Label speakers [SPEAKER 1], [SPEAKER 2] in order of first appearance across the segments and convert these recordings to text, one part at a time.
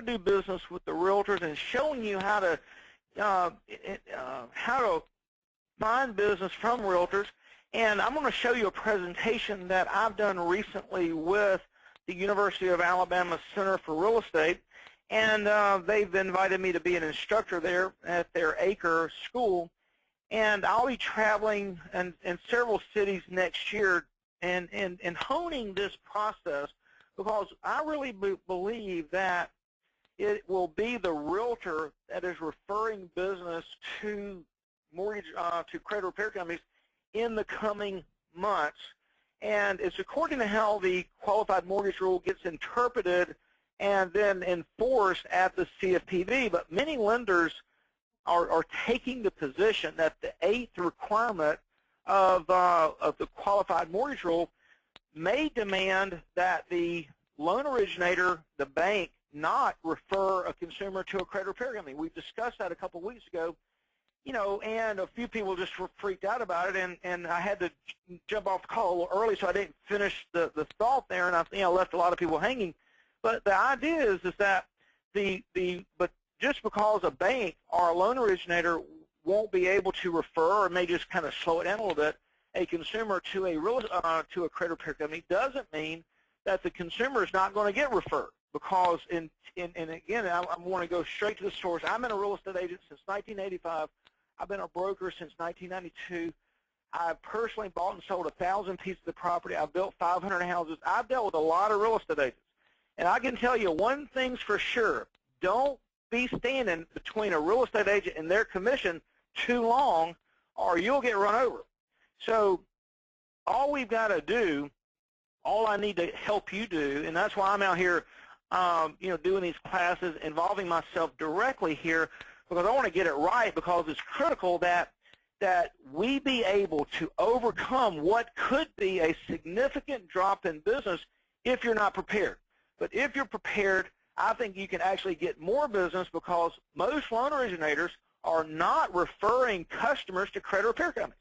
[SPEAKER 1] do business with the realtors and showing you how to find business from realtors. And I'm going to show you a presentation that I've done recently with the University of Alabama Center for Real Estate. And they've invited me to be an instructor there at their acre school. And I'll be traveling in several cities next year and honing this process, because I really believe that it will be the realtor that is referring business to mortgage to credit repair companies in the coming months. And it's according to how the qualified mortgage rule gets interpreted and then enforced at the CFPB. But many lenders are taking the position that the 8th requirement of the qualified mortgage rule may demand that the loan originator, the bank, not refer a consumer to a credit repair company. We discussed that a couple of weeks ago, and a few people just were freaked out about it, and I had to jump off the call a little early, so I didn't finish the thought there, and I left a lot of people hanging. But the idea is that but just because a bank or a loan originator won't be able to refer, or may just kind of slow it down a little bit, a consumer to a credit repair company, doesn't mean that the consumer is not going to get referred. Because and again, I want to go straight to the source. I've been a real estate agent since 1985. I've been a broker since 1992. I've personally bought and sold 1,000 pieces of property. I've built 500 houses. I've dealt with a lot of real estate agents. And I can tell you one thing's for sure. Don't be standing between a real estate agent and their commission too long, or you'll get run over. So all we've got to do, all I need to help you do, and that's why I'm out here doing these classes, involving myself directly here, because I want to get it right, because it's critical that we be able to overcome what could be a significant drop in business if you're not prepared. But if you're prepared, I think you can actually get more business, because most loan originators are not referring customers to credit repair companies.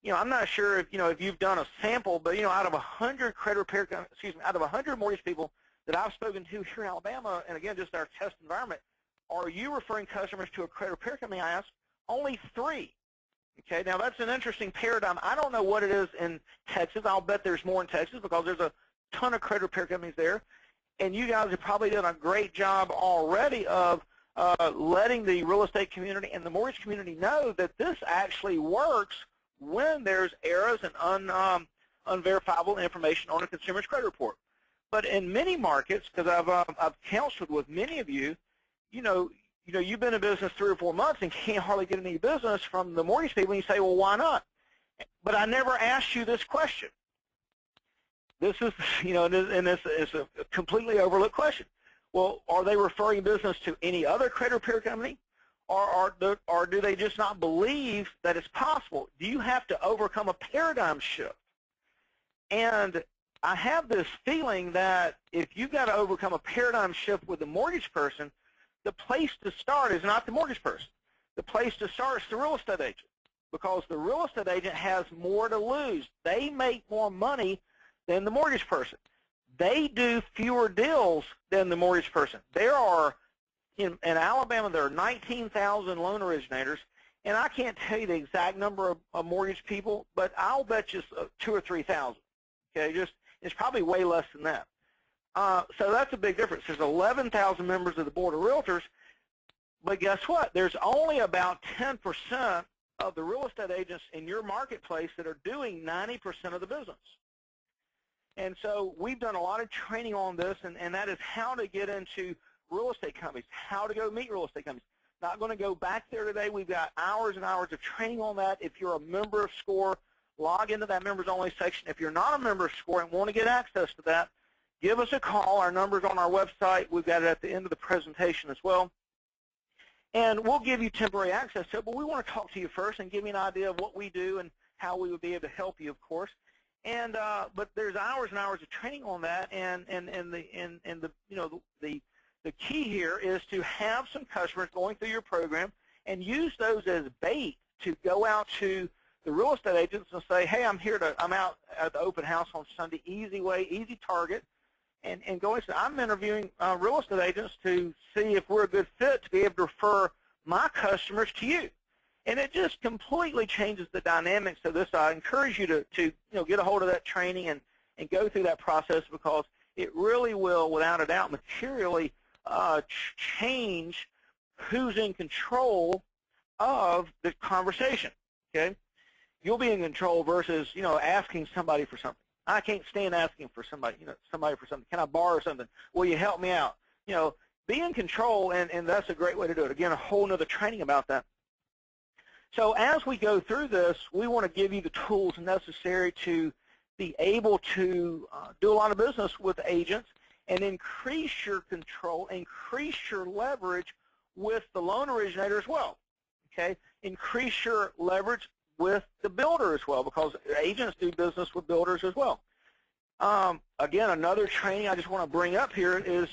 [SPEAKER 1] I'm not sure if you've done a sample, but out of 100 out of 100 mortgage people that I've spoken to here in Alabama, and again, just our test environment, are you referring customers to a credit repair company? I asked. Only 3. Okay, now that's an interesting paradigm. I don't know what it is in Texas. I'll bet there's more in Texas, because there's a ton of credit repair companies there, and you guys have probably done a great job already of letting the real estate community and the mortgage community know that this actually works when there's errors and unverifiable information on a consumer's credit report. But in many markets, because I've counseled with many of you, you've been in business 3 or 4 months and can't hardly get any business from the mortgage people, and you say, well, why not? But I never asked you this question. This is, and this is a completely overlooked question. Well, are they referring business to any other credit repair company, or do they just not believe that it's possible? Do you have to overcome a paradigm shift? And I have this feeling that if you've got to overcome a paradigm shift with the mortgage person, the place to start is not the mortgage person. The place to start is the real estate agent, because the real estate agent has more to lose. They make more money than the mortgage person. They do fewer deals than the mortgage person. There are, in Alabama, there are 19,000 loan originators, and I can't tell you the exact number of mortgage people, but I'll bet you 2,000 or 3,000. Okay, it's probably way less than that. So that's a big difference. There's 11,000 members of the Board of Realtors, but guess what? There's only about 10% of the real estate agents in your marketplace that are doing 90% of the business. And so we've done a lot of training on this, and that is how to get into real estate companies, how to go meet real estate companies. Not going to go back there today. We've got hours and hours of training on that. If you're a member of SCORE, log into that members only section. If you're not a member of SCORE and want to get access to that, give us a call. Our number's on our website. We've got it at the end of the presentation as well. And we'll give you temporary access to it, but we want to talk to you first and give you an idea of what we do and how we would be able to help you, of course. And but there's hours and hours of training on that, and the key here is to have some customers going through your program and use those as bait to go out to the real estate agents and say, hey, I'm out at the open house on Sunday, easy way, easy target, and going, so I'm interviewing real estate agents to see if we're a good fit to be able to refer my customers to you. And it just completely changes the dynamics of this. I encourage you to get a hold of that training and go through that process, because it really will, without a doubt, materially change who's in control of the conversation. Okay, you'll be in control versus asking somebody for something. I can't stand asking for somebody for something. Can I borrow something? Will you help me out? Be in control, and that's a great way to do it. Again, a whole nother training about that. So as we go through this, we want to give you the tools necessary to be able to do a lot of business with agents and increase your control, increase your leverage with the loan originator as well. Okay, increase your leverage with the builder as well, because agents do business with builders as well. Again, another training I just want to bring up here is,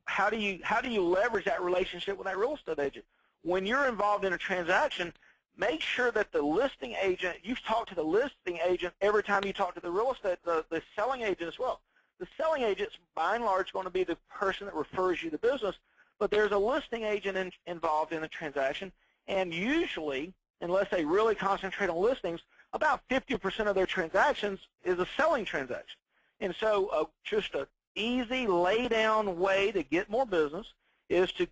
[SPEAKER 1] how do you leverage that relationship with that real estate agent? When you're involved in a transaction, make sure that the listing agent, you've talked to the listing agent every time you talk to the real estate, the selling agent as well. The selling agent's by and large going to be the person that refers you the business, but there's a listing agent involved in the transaction, and usually, unless they really concentrate on listings, about 50% of their transactions is a selling transaction. And so just an easy lay-down way to get more business is to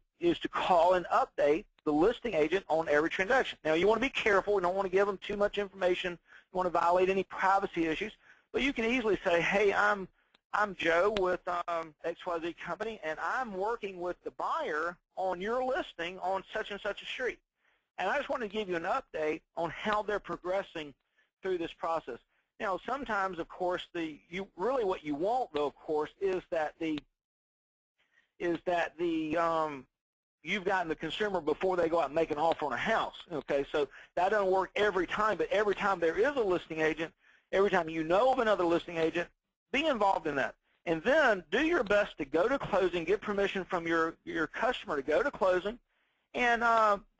[SPEAKER 1] call and update the listing agent on every transaction. Now, you want to be careful. You don't want to give them too much information. You want to violate any privacy issues. But you can easily say, hey, I'm Joe with XYZ Company, and I'm working with the buyer on your listing on such and such a street. And I just want to give you an update on how they're progressing through this process. Now, sometimes, of course, what you want, though, of course, is that you've gotten the consumer before they go out and make an offer on a house. Okay, so that doesn't work every time, but every time there is a listing agent, every time you know of another listing agent, be involved in that. And then do your best to go to closing, get permission from your customer to go to closing, and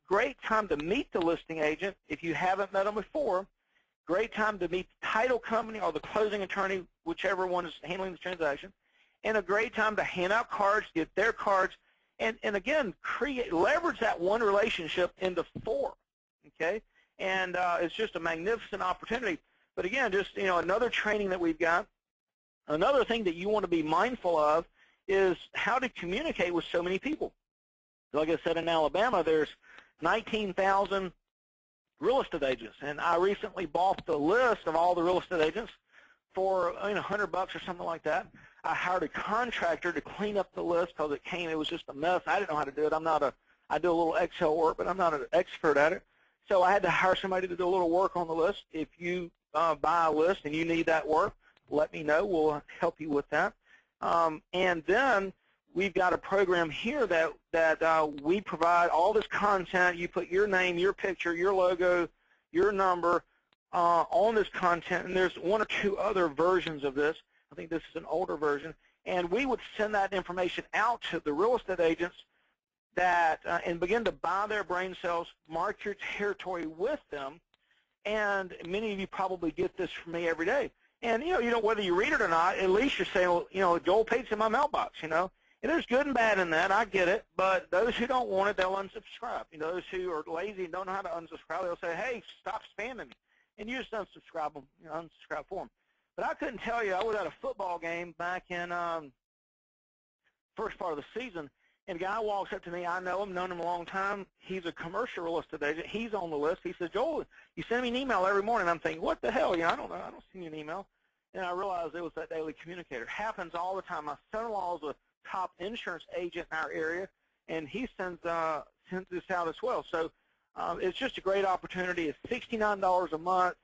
[SPEAKER 1] great time to meet the listing agent if you haven't met them before. Great time to meet the title company or the closing attorney, whichever one is handling the transaction, and a great time to hand out cards, get their cards, and again, leverage that one relationship into four, okay? And it's just a magnificent opportunity. But again, just another training that we've got. Another thing that you want to be mindful of is how to communicate with so many people. Like I said, in Alabama, there's 19,000 real estate agents, and I recently bought the list of all the real estate agents for $100 or something like that. I hired a contractor to clean up the list because it was just a mess. I didn't know how to do it. I do a little Excel work, but I'm not an expert at it. So I had to hire somebody to do a little work on the list. If you buy a list and you need that work, let me know. We'll help you with that. And then we've got a program here that we provide all this content. You put your name, your picture, your logo, your number on this content, and there's one or two other versions of this. I think this is an older version, and we would send that information out to the real estate agents and begin to buy their brain cells, mark your territory with them, and many of you probably get this from me every day. And whether you read it or not, at least you're saying, well, Joel Pate's in my mailbox, And there's good and bad in that. I get it. But those who don't want it, they'll unsubscribe. Those who are lazy and don't know how to unsubscribe, they'll say, hey, stop spamming me. And you just unsubscribe them, unsubscribe for them. But I couldn't tell you, I was at a football game back in first part of the season, and a guy walks up to me. I know him, known him a long time. He's a commercial real estate agent. He's on the list. He says, Joel, you send me an email every morning. I'm thinking, what the hell? I don't know. I don't send you an email. And I realized it was that daily communicator. Happens all the time. My son-in-law is a top insurance agent in our area, and he sends this out as well. So it's just a great opportunity. It's $69 a month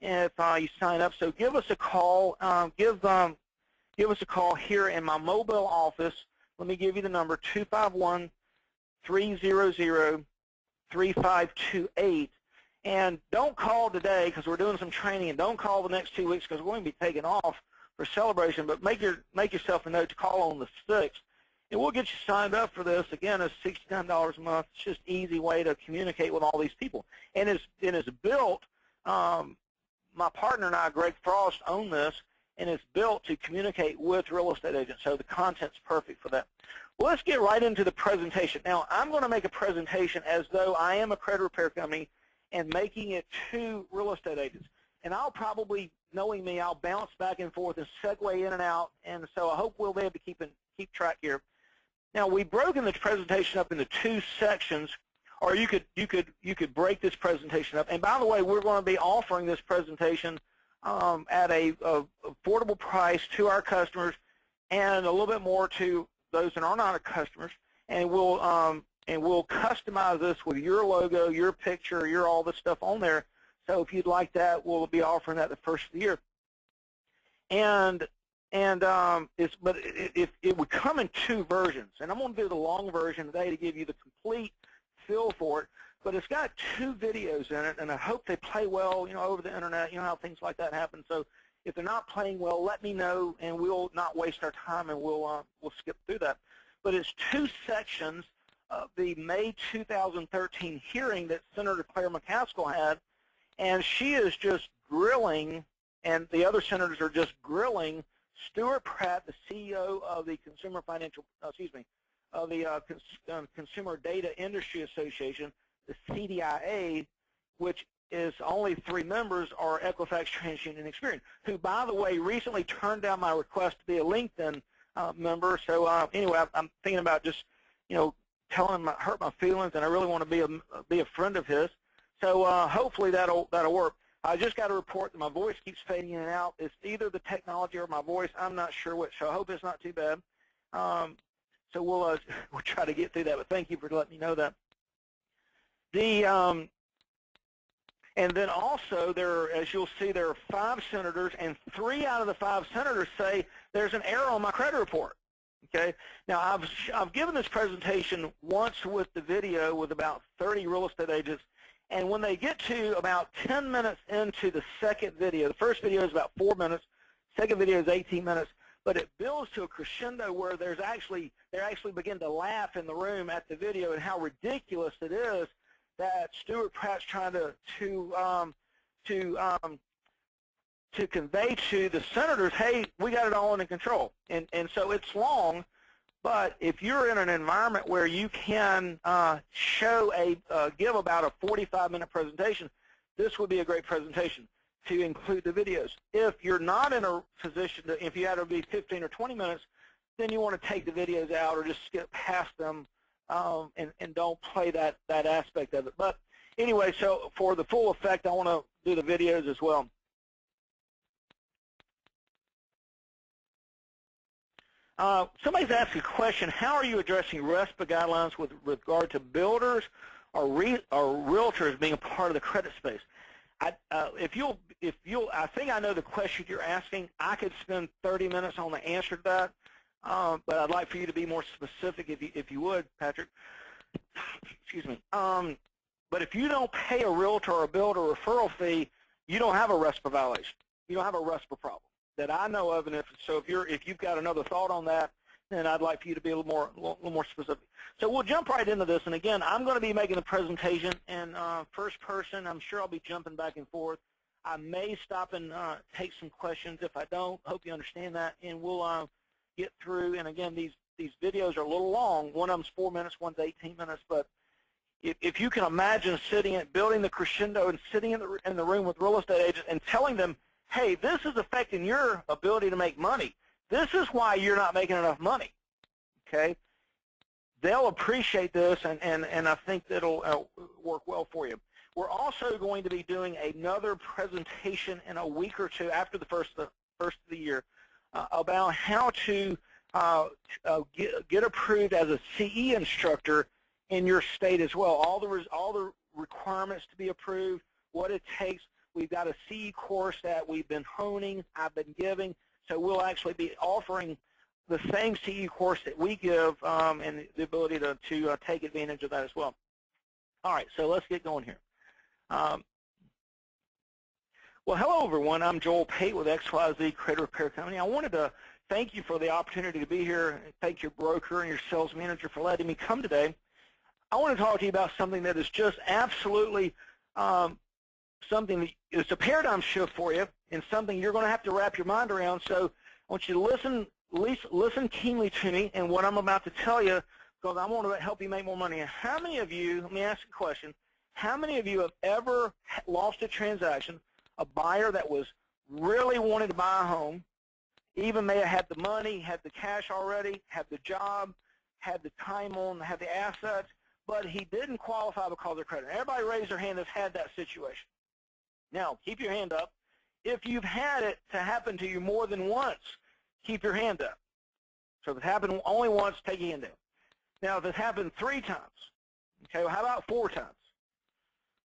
[SPEAKER 1] if you sign up. So give us a call. Give us a call here in my mobile office. Let me give you the number, 251-300-3528. And don't call today because we're doing some training, and don't call the next 2 weeks because we're going to be taking off for celebration. But make yourself a note to call on the 6th, and we'll get you signed up for this. Again, it's $69 a month. It's just an easy way to communicate with all these people. And it's built. My partner and I, Greg Frost, own this, and it's built to communicate with real estate agents, so the content's perfect for that. Well, let's get right into the presentation. Now, I'm going to make a presentation as though I am a credit repair company and making it to real estate agents. And I'll probably, knowing me, I'll bounce back and forth and segue in and out, and so I hope we'll be able to keep track here. Now, we've broken the presentation up into 2 sections, or you could break this presentation up. And by the way, we're going to be offering this presentation at a affordable price to our customers, and a little bit more to those that are not our customers. And we'll customize this with your logo, your picture, your all this stuff on there. So if you'd like that, we'll be offering that the first of the year. But it would come in 2 versions, and I'm going to do the long version today to give you the complete feel for it. But it's got 2 videos in it, and I hope they play well, over the internet. You know how things like that happen. So if they're not playing well, let me know, and we'll not waste our time, and we'll skip through that. But it's 2 sections of the May 2013 hearing that Senator Claire McCaskill had, and she is just grilling, and the other senators are just grilling Stuart Pratt, the CEO of the Consumer Consumer Data Industry Association, the CDIA, which is only 3 members are Equifax, TransUnion, and Experian, who, by the way, recently turned down my request to be a LinkedIn member. So anyway, I'm thinking about just, telling him I hurt my feelings, and I really want to be a friend of his. So hopefully that'll work. I just got a report that my voice keeps fading in and out. It's either the technology or my voice. I'm not sure which, so I hope it's not too bad. So we'll try to get through that, but thank you for letting me know that. And then also, as you'll see, there are 5 senators, and 3 out of the 5 senators say there's an error on my credit report. Okay. Now, I've given this presentation once with the video with about 30 real estate agents. And when they get to about 10 minutes into the second video, the first video is about 4 minutes, second video is 18 minutes, but it builds to a crescendo where they actually begin to laugh in the room at the video and how ridiculous it is that Stuart Pratt's trying to convey to the senators, hey, we got it all under control. And so it's long. But if you're in an environment where you can give about a 45-minute presentation, this would be a great presentation to include the videos. If you're not in a position if you had to be 15 or 20 minutes, then you want to take the videos out or just skip past them and don't play that aspect of it. But anyway, so for the full effect, I want to do the videos as well. Somebody's asked a question, how are you addressing RESPA guidelines with regard to builders or realtors being a part of the credit space? I think I know the question you're asking. I could spend 30 minutes on the answer to that, but I'd like for you to be more specific if you would, Patrick. Excuse me. But if you don't pay a realtor or a builder referral fee, you don't have a RESPA violation. You don't have a RESPA problem that I know of, and if you've got another thought on that, then I'd like for you to be a little more specific. So we'll jump right into this, and again, I'm going to be making the presentation in first person. I'm sure I'll be jumping back and forth. I may stop and take some questions. If I don't, hope you understand that, and we'll get through. And again, these videos are a little long. One of them's 4 minutes, one's 18 minutes, but if you can imagine building the crescendo and sitting in the room with real estate agents and telling them, hey, this is affecting your ability to make money. This is why you're not making enough money, okay? They'll appreciate this, and I think that it'll work well for you. We're also going to be doing another presentation in a week or two after the first of the year about how to get approved as a CE instructor in your state as well. All the requirements to be approved, what it takes. We've got a CE course that we've been honing, I've been giving, so we'll actually be offering the same CE course that we give and the ability to take advantage of that as well. All right, so let's get going here. Well, hello, everyone. I'm Joel Pate with XYZ Credit Repair Company. I wanted to thank you for the opportunity to be here, and thank your broker and your sales manager for letting me come today. I want to talk to you about something that is just absolutely something that is a paradigm shift for you and something you're going to have to wrap your mind around. So I want you to listen, at least listen keenly to me and what I'm about to tell you, because I want to help you make more money. And how many of you, let me ask you a question, how many of you have ever lost a transaction, a buyer that was really wanting to buy a home, even may have had the money, had the cash already, had the job, had the time on, had the assets, but he didn't qualify because of credit? Everybody raise their hand that's had that situation. Now, keep your hand up. If you've had it to happen to you more than once, keep your hand up. So if it happened only once, take your hand down. Now, if it happened 3 times, okay, well, how about 4 times?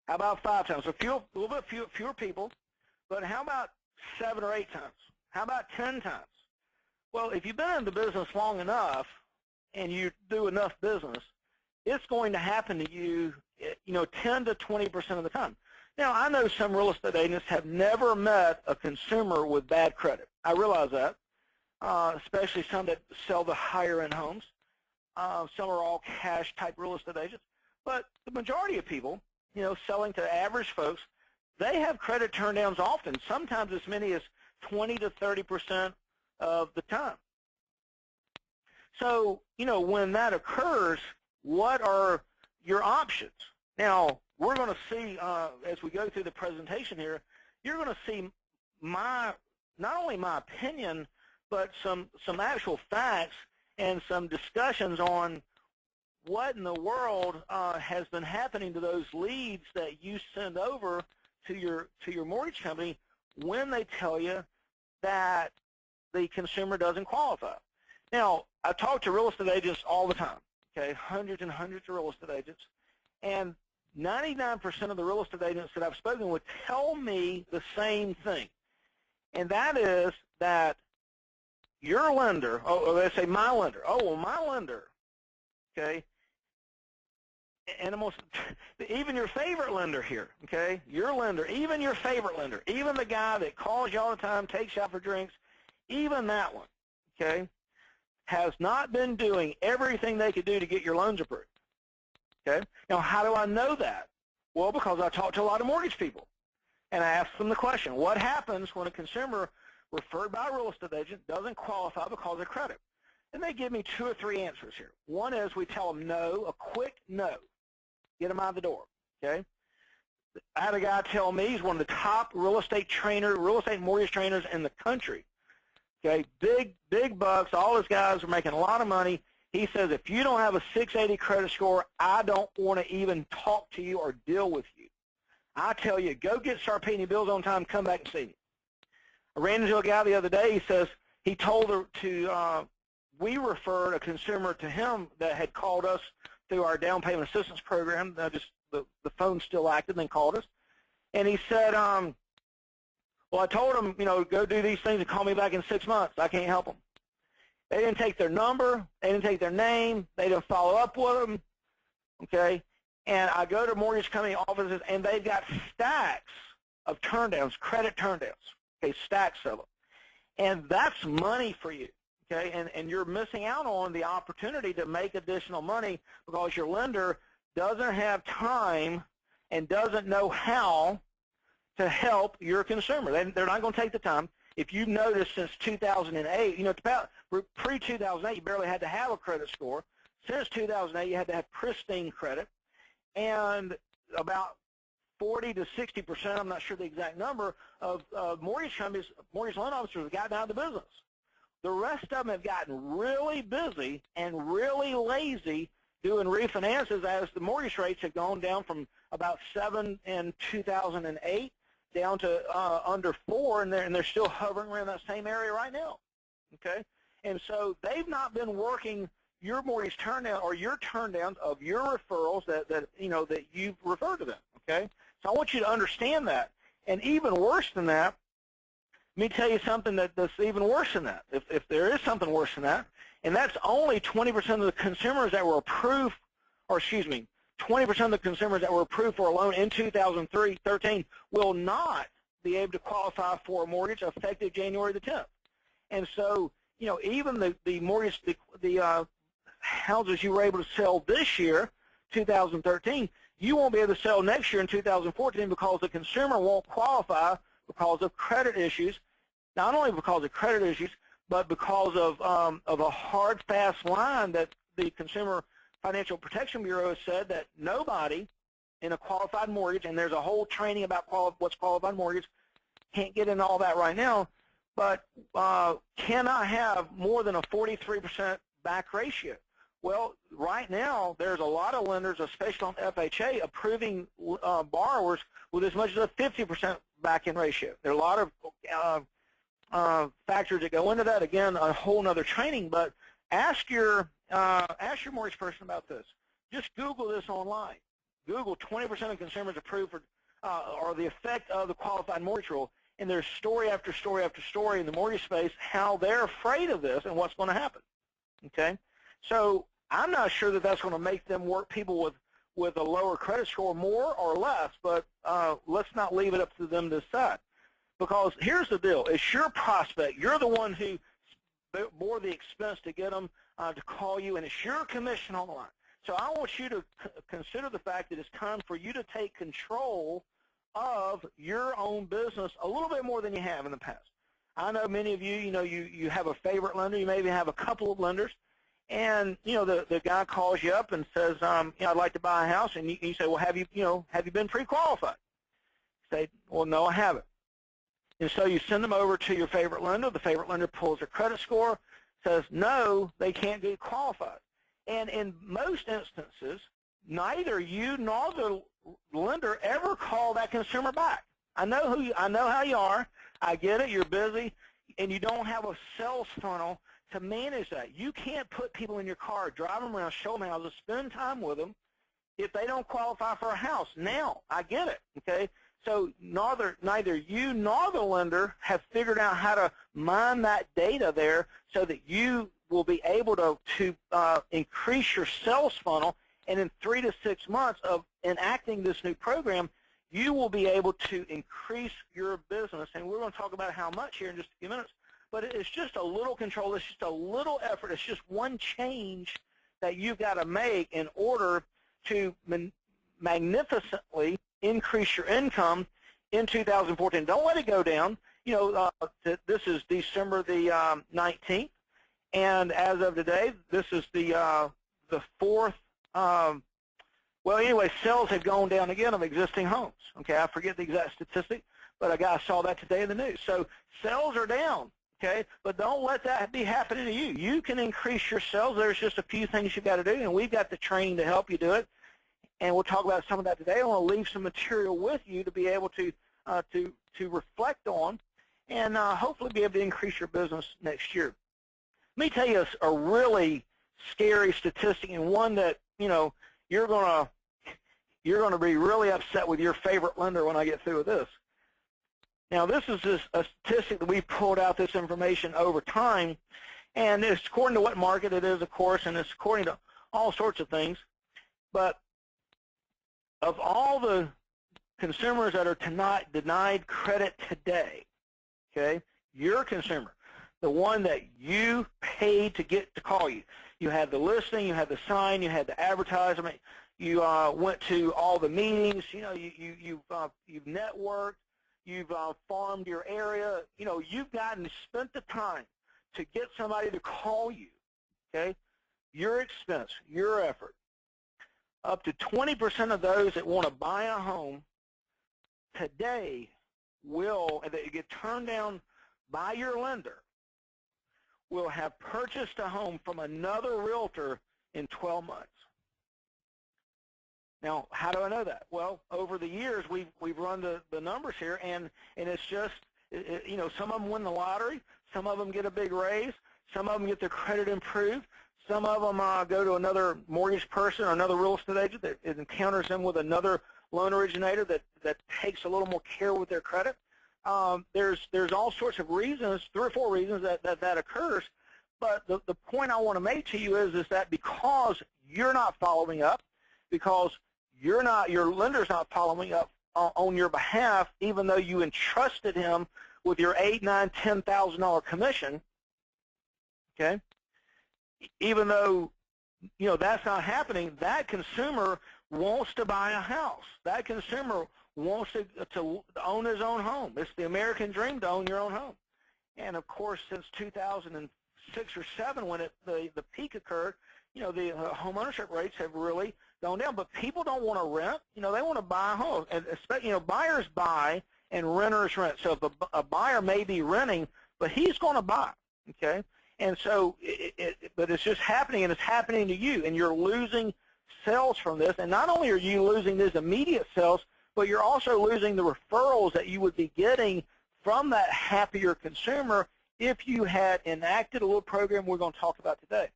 [SPEAKER 1] How about 5 times? So a little bit fewer people, but how about 7 or 8 times? How about 10 times? Well, if you've been in the business long enough and you do enough business, it's going to happen to you, 10 to 20% of the time. Now, I know some real estate agents have never met a consumer with bad credit. I realize that, especially some that sell the higher-end homes. Some are all cash-type real estate agents. But the majority of people, selling to average folks, they have credit turndowns often, sometimes as many as 20 to 30% of the time. So, when that occurs, what are your options? Now, we're going to see, as we go through the presentation here, you're going to see not only my opinion, but some actual facts and some discussions on what in the world has been happening to those leads that you send over to your mortgage company when they tell you that the consumer doesn't qualify. Now, I talk to real estate agents all the time, okay, hundreds and hundreds of real estate agents, and 99% of the real estate agents that I've spoken with tell me the same thing, and that is that your lender, or they say my lender, well, my lender, okay, and even your favorite lender here, okay, your lender, even your favorite lender, even the guy that calls you all the time, takes you out for drinks, even that one, okay, has not been doing everything they could do to get your loans approved, okay? Now, how do I know that? Well, because I talk to a lot of mortgage people, and I ask them the question, what happens when a consumer referred by a real estate agent doesn't qualify because of credit? And they give me 2 or 3 answers here. One is we tell them no, a quick no. Get them out the door, okay? I had a guy tell me, he's one of the top real estate mortgage trainers in the country, okay? Big bucks. All his guys are making a lot of money. He says, if you don't have a 680 credit score, I don't want to even talk to you or deal with you. I tell you, start paying your bills on time, come back and see me. I ran into a guy the other day. He says he told her we referred a consumer to him that had called us through our down payment assistance program. The phone's still active, then called us. And he said, well, I told him, go do these things and call me back in 6 months. I can't help them. They didn't take their number. They didn't take their name. They didn't follow up with them, okay? And I go to mortgage company offices, and they've got stacks of turndowns, credit turndowns, okay, stacks of them. And that's money for you, okay? And you're missing out on the opportunity to make additional money because your lender doesn't have time and doesn't know how to help your consumer. They're not going to take the time. If you've noticed since 2008, it's about pre-2008, you barely had to have a credit score. Since 2008, you had to have pristine credit. And about 40 to 60%, I'm not sure the exact number, of mortgage companies, mortgage loan officers have gotten out of the business. The rest of them have gotten really busy and really lazy doing refinances as the mortgage rates have gone down from about 7 in 2008 down to under 4, and they're still hovering around that same area right now, okay? And so they've not been working your mortgage turndown or your turndowns of your referrals that you've referred to them, okay? So I want you to understand that. And even worse than that, let me tell you something that's even worse than that, if there is something worse than that, and that's only 20% of the consumers that were approved, 20% of the consumers that were approved for a loan in 2013 will not be able to qualify for a mortgage effective January the 10th. And so, even the mortgage, the houses you were able to sell this year, 2013, you won't be able to sell next year in 2014 because the consumer won't qualify because of credit issues, not only because of credit issues, but because of a hard, fast line that the Consumer Financial Protection Bureau has said that nobody in a qualified mortgage, and there's a whole training about what's qualified mortgage, can't get into all that right now, but cannot have more than a 43% back ratio. Well, right now, there's a lot of lenders, especially on FHA, approving borrowers with as much as a 50% back-end ratio. There are a lot of factors that go into that. Again, a whole other training, but ask your mortgage person about this. Just Google this online. Google 20% of consumers approved for, or the effect of the qualified mortgage rule, and there's story after story after story in the mortgage space how they're afraid of this and what's going to happen. Okay, so I'm not sure that that's going to make them work people with a lower credit score more or less, but let's not leave it up to them to decide. Because here's the deal. It's your prospect. You're the one who bore the expense to get them to call you, and it's your commission on the line. So I want you to consider the fact that it's time for you to take control of your own business a little bit more than you have in the past. I know many of you, you have a favorite lender. You maybe have a couple of lenders. And, the guy calls you up and says, I'd like to buy a house. And you say, well, have you been pre-qualified? You say, well, no, I haven't. And so you send them over to your favorite lender. The favorite lender pulls their credit score, says, no, they can't get qualified. And in most instances, neither you nor the lender ever call that consumer back. I know how you are. I get it. You're busy, and you don't have a sales funnel to manage that. You can't put people in your car, drive them around, show them houses, spend time with them if they don't qualify for a house. Now, I get it, okay? So neither you nor the lender have figured out how to mine that data there so that you will be able to increase your sales funnel, and in 3 to 6 months of enacting this new program, you will be able to increase your business. And we're going to talk about how much here in just a few minutes. But it's just a little control. It's just a little effort. It's just one change that you've got to make in order to magnificently increase your income in 2014. Don't let it go down. This is December the 19th, and as of today, this is the fourth. Well, anyway, sales have gone down again of existing homes. Okay, I forget the exact statistic, but I saw that today in the news. So sales are down. Okay, but don't let that be happening to you. You can increase your sales. There's just a few things you've got to do, and we've got the training to help you do it. And we'll talk about some of that today. I want to leave some material with you to be able to reflect on, and hopefully be able to increase your business next year. Let me tell you a really scary statistic, and one that you're going to be really upset with your favorite lender when I get through with this. Now, this is a statistic that we pulled out this information over time, and it's according to what market it is, of course, and it's according to all sorts of things. But of all the consumers that are denied credit today, okay, your consumer, the one that you paid to get to call you, you had the listing, you had the sign, you had the advertisement, you went to all the meetings, you've networked, you've farmed your area, you've spent the time to get somebody to call you, okay? Your expense, your effort. Up to 20% of those that want to buy a home today and that get turned down by your lender, will have purchased a home from another realtor in 12 months. Now, how do I know that? Well, over the years, we've run the numbers here, and it's just, some of them win the lottery, some of them get a big raise, some of them get their credit improved, some of them go to another mortgage person or another real estate agent that encounters them with another loan originator that takes a little more care with their credit. There's all sorts of reasons, 3 or 4 reasons that occurs, but the point I want to make to you is that because you're not following up, because your lender's not following up on your behalf, even though you entrusted him with your $8,000, $9,000, $10,000 commission, okay? Even though that's not happening, that consumer wants to buy a house. That consumer wants to own his own home. It's the American dream to own your own home. And of course, since 2006 or 7, when the peak occurred, the home ownership rates have really gone down. But people don't want to rent. They want to buy a home. And especially, buyers buy and renters rent. So if a buyer may be renting, but he's going to buy. Okay. And so, but it's just happening, and it's happening to you, and you're losing sales from this. And not only are you losing these immediate sales, but you're also losing the referrals that you would be getting from that happier consumer if you had enacted a little program we're going to talk about today.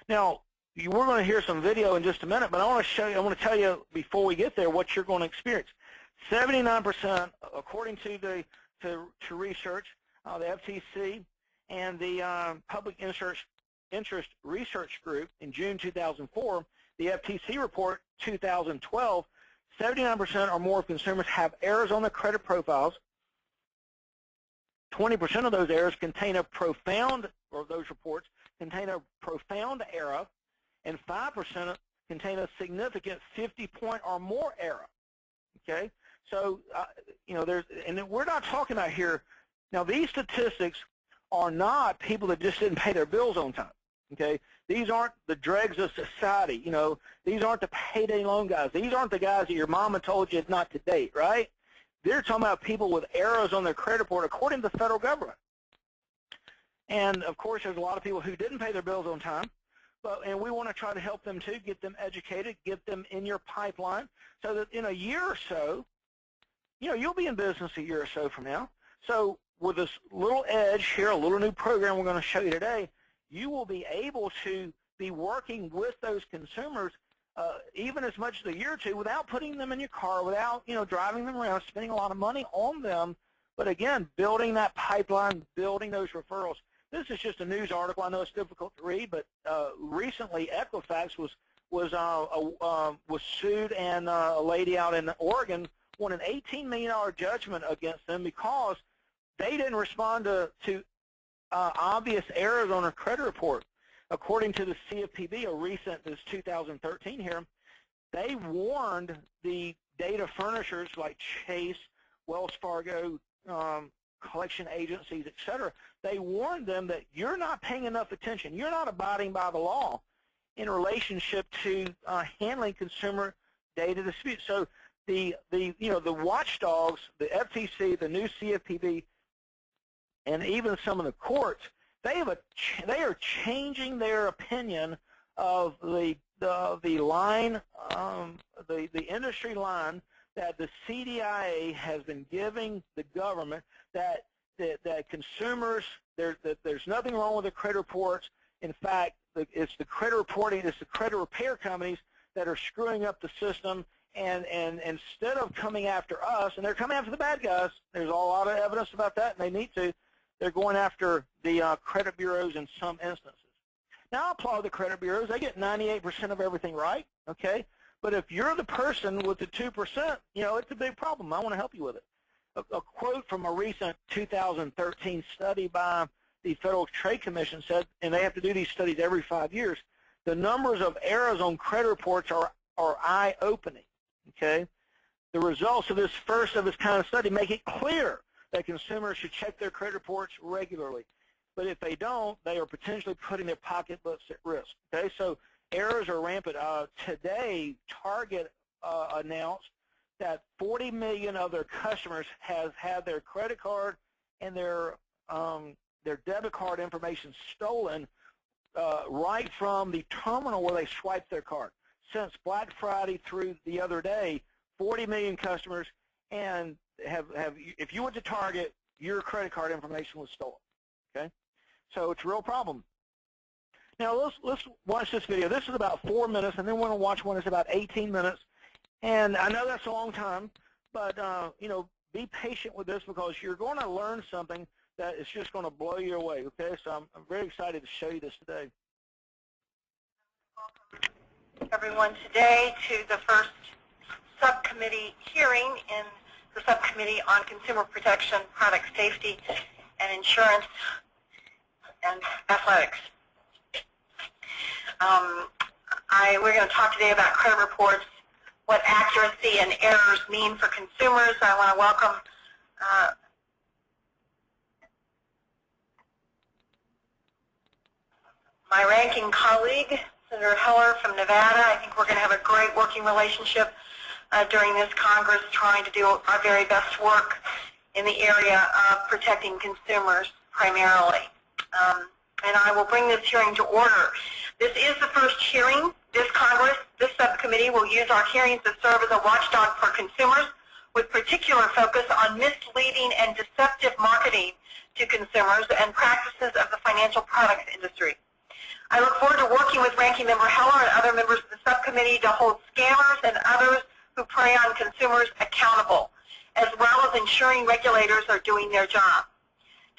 [SPEAKER 1] Now, we're going to hear some video in just a minute, but I want to tell you before we get there what you're going to experience. 79%, according to research, the FTC and the Public Interest Research Group in June 2004, the FTC report 2012, 79% or more of consumers have errors on their credit profiles. 20% of those errors contain a profound, or those reports contain a profound error, and 5% contain a significant 50-point or more error. Okay, so and we're not talking about here. Now, these statistics are not people that just didn't pay their bills on time. Okay, these aren't the dregs of society. These aren't the payday loan guys. These aren't the guys that your mama told you it's not to date, right? They're talking about people with errors on their credit report according to the federal government. And of course, there's a lot of people who didn't pay their bills on time, and we want to try to help them too, get them educated, get them in your pipeline, so that in a year or so, you'll be in business a year or so from now. So with this little edge here, a little new program we're going to show you today, you will be able to be working with those consumers even as much as a year or two without putting them in your car, without driving them around, spending a lot of money on them. But again, building that pipeline, building those referrals. This is just a news article. I know it's difficult to read, but recently Equifax was sued, and a lady out in Oregon won an $18 million judgment against them because they didn't respond to obvious errors on her credit report. According to the CFPB, a recent, this 2013 here, they warned the data furnishers like Chase, Wells Fargo, collection agencies, etc. They warned them that you're not paying enough attention. You're not abiding by the law in relationship to handling consumer data disputes. So the watchdogs, the FTC, the new CFPB, and even some of the courts, they are changing their opinion of the line, the industry line that the CDIA has been giving the government, that consumers, there's nothing wrong with the credit reports. In fact, it's the credit reporting, it's the credit repair companies that are screwing up the system. And instead of coming after us, and they're coming after the bad guys, there's a lot of evidence about that, and they need to. They're going after the credit bureaus in some instances. Now, I applaud the credit bureaus. They get 98% of everything right, okay? But if you're the person with the 2%, it's a big problem. I want to help you with it. A quote from a recent 2013 study by the Federal Trade Commission said, and they have to do these studies every 5 years, the numbers of errors on credit reports are eye-opening, okay? The results of this first of its kind of study make it clear that consumers should check their credit reports regularly. But if they don't, they are potentially putting their pocketbooks at risk. Okay, so errors are rampant. Today, Target announced that 40 million of their customers have had their credit card and their debit card information stolen right from the terminal where they swipe their card. Since Black Friday through the other day, 40 million customers, and if you went to Target, your credit card information was stolen. Okay, so it's a real problem. Now let's watch this video. This is about 4 minutes, and then we're going to watch one that's about 18 minutes. And I know that's a long time, but be patient with this because you're going to learn something that is just going to blow you away. Okay, so I'm very excited to show you this today.
[SPEAKER 2] Welcome everyone today to the first subcommittee hearing in the Subcommittee on Consumer Protection, Product Safety, and Insurance and Athletics. We're going to talk today about credit reports, what accuracy and errors mean for consumers. I want to welcome my ranking colleague, Senator Heller from Nevada. I think we're going to have a great working relationship during this Congress, trying to do our very best work in the area of protecting consumers primarily. And I will bring this hearing to order. This is the first hearing. This Congress, this subcommittee will use our hearings to serve as a watchdog for consumers, with particular focus on misleading and deceptive marketing to consumers and practices of the financial products industry. I look forward to working with Ranking Member Heller and other members of the subcommittee to hold scammers and others who prey on consumers accountable, as well as ensuring regulators are doing their job.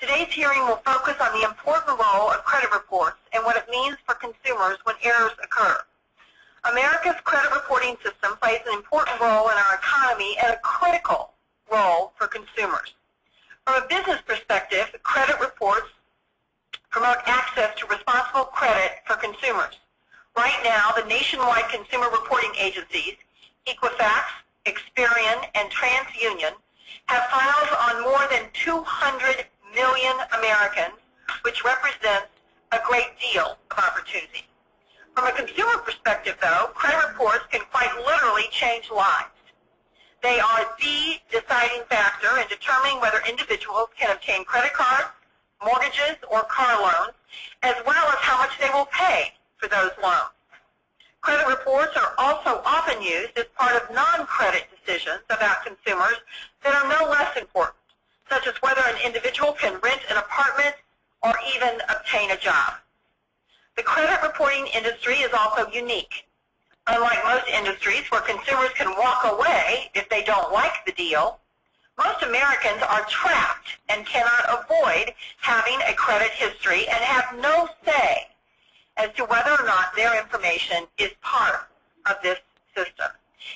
[SPEAKER 2] Today's hearing will focus on the important role of credit reports and what it means for consumers when errors occur. America's credit reporting system plays an important role in our economy and a critical role for consumers. From a business perspective, credit reports promote access to responsible credit for consumers. Right now, the nationwide consumer reporting agencies, Equifax, Experian, and TransUnion, have files on more than 200 million Americans, which represents a great deal of opportunity. From a consumer perspective, though, credit reports can quite literally change lives. They are the deciding factor in determining whether individuals can obtain credit cards, mortgages, or car loans, as well as how much they will pay for those loans. Credit reports are also often used as part of non-credit decisions about consumers that are no less important, such as whether an individual can rent an apartment or even obtain a job. The credit reporting industry is also unique. Unlike most industries where consumers can walk away if they don't like the deal, most Americans are trapped and cannot avoid having a credit history and have no say as to whether or not their information is part of this system.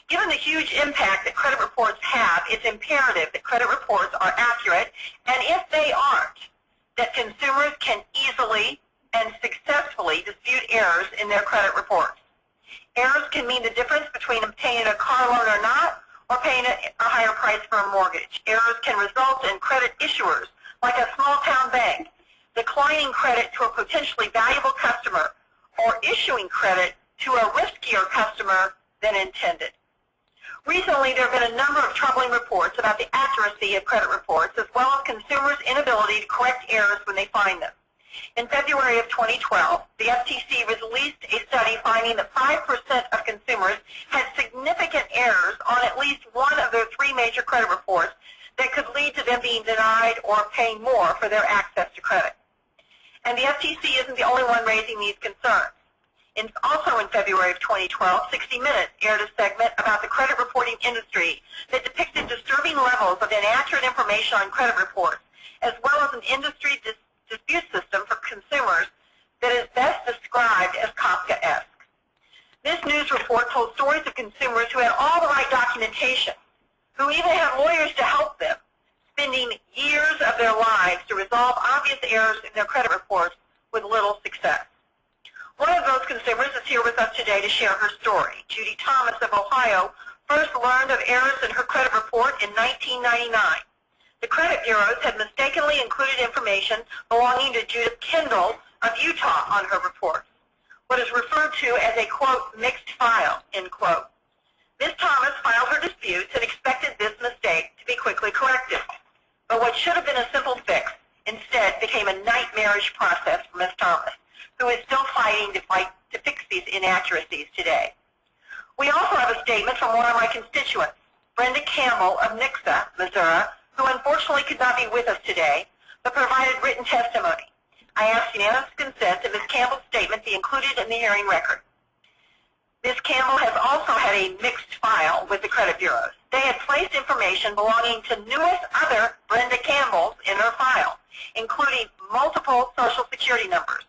[SPEAKER 2] Given the huge impact that credit reports have, it's imperative that credit reports are accurate, and if they aren't, that consumers can easily and successfully dispute errors in their credit reports. Errors can mean the difference between obtaining a car loan or not, or paying a higher price for a mortgage. Errors can result in credit issuers, like a small-town bank, declining credit to a potentially valuable customer, or issuing credit to a riskier customer than intended. Recently, there have been a number of troubling reports about the accuracy of credit reports, as well as consumers' inability to correct errors when they find them. In February of 2012, the FTC released a study finding that 5% of consumers had significant errors on at least one of their three major credit reports that could lead to them being denied or paying more for their access to credit. And the FTC isn't the only one raising these concerns. Also in February of 2012, 60 Minutes aired a segment about the credit reporting industry that depicted disturbing levels of inaccurate information on credit reports, as well as an industry dispute system for consumers that is best described as Kafkaesque. This news report told stories of consumers who had all the right documentation, who even had lawyers to help them, spending years of their lives to resolve obvious errors in their credit reports with little success. One of those consumers is here with us today to share her story. Judy Thomas of Ohio first learned of errors in her credit report in 1999. The credit bureaus had mistakenly included information belonging to Judith Kendall of Utah on her reports, what is referred to as a, quote, mixed file, end quote. Ms. Thomas filed her disputes and expected this mistake to be quickly corrected. But what should have been a simple fix instead became a nightmarish process for Ms. Thomas, who is still fighting to fix these inaccuracies today. We also have a statement from one of my constituents, Brenda Campbell of Nixa, Missouri, who unfortunately could not be with us today, but provided written testimony. I ask unanimous consent that Ms. Campbell's statement be included in the hearing record. Ms. Campbell has also had a mixed file with the credit bureaus. They had placed information belonging to numerous other Brenda Campbells in her file, including multiple Social Security numbers.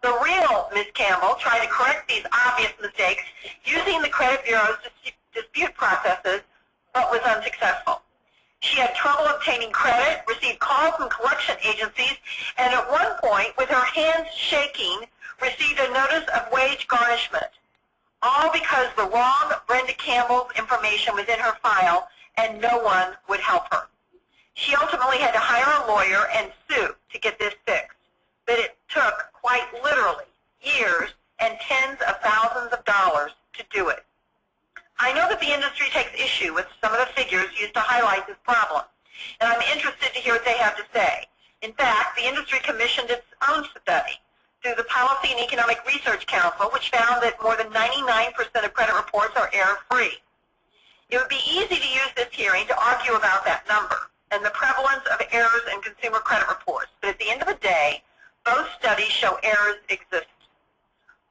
[SPEAKER 2] The real Ms. Campbell tried to correct these obvious mistakes using the credit bureau's dispute processes, but was unsuccessful. She had trouble obtaining credit, received calls from collection agencies, and at one point, with her hands shaking, received a notice of wage garnishment. all because the wrong Brenda Campbell's information was in her file and no one would help her. She ultimately had to hire a lawyer and sue to get this fixed, but it took, quite literally, years and tens of thousands of dollars to do it. I know that the industry takes issue with some of the figures used to highlight this problem, and I'm interested to hear what they have to say. In fact, the industry commissioned its own study through the Policy and Economic Research Council, which found that more than 99% of credit reports are error-free. It would be easy to use this hearing to argue about that number and the prevalence of errors in consumer credit reports, but at the end of the day, both studies show errors exist.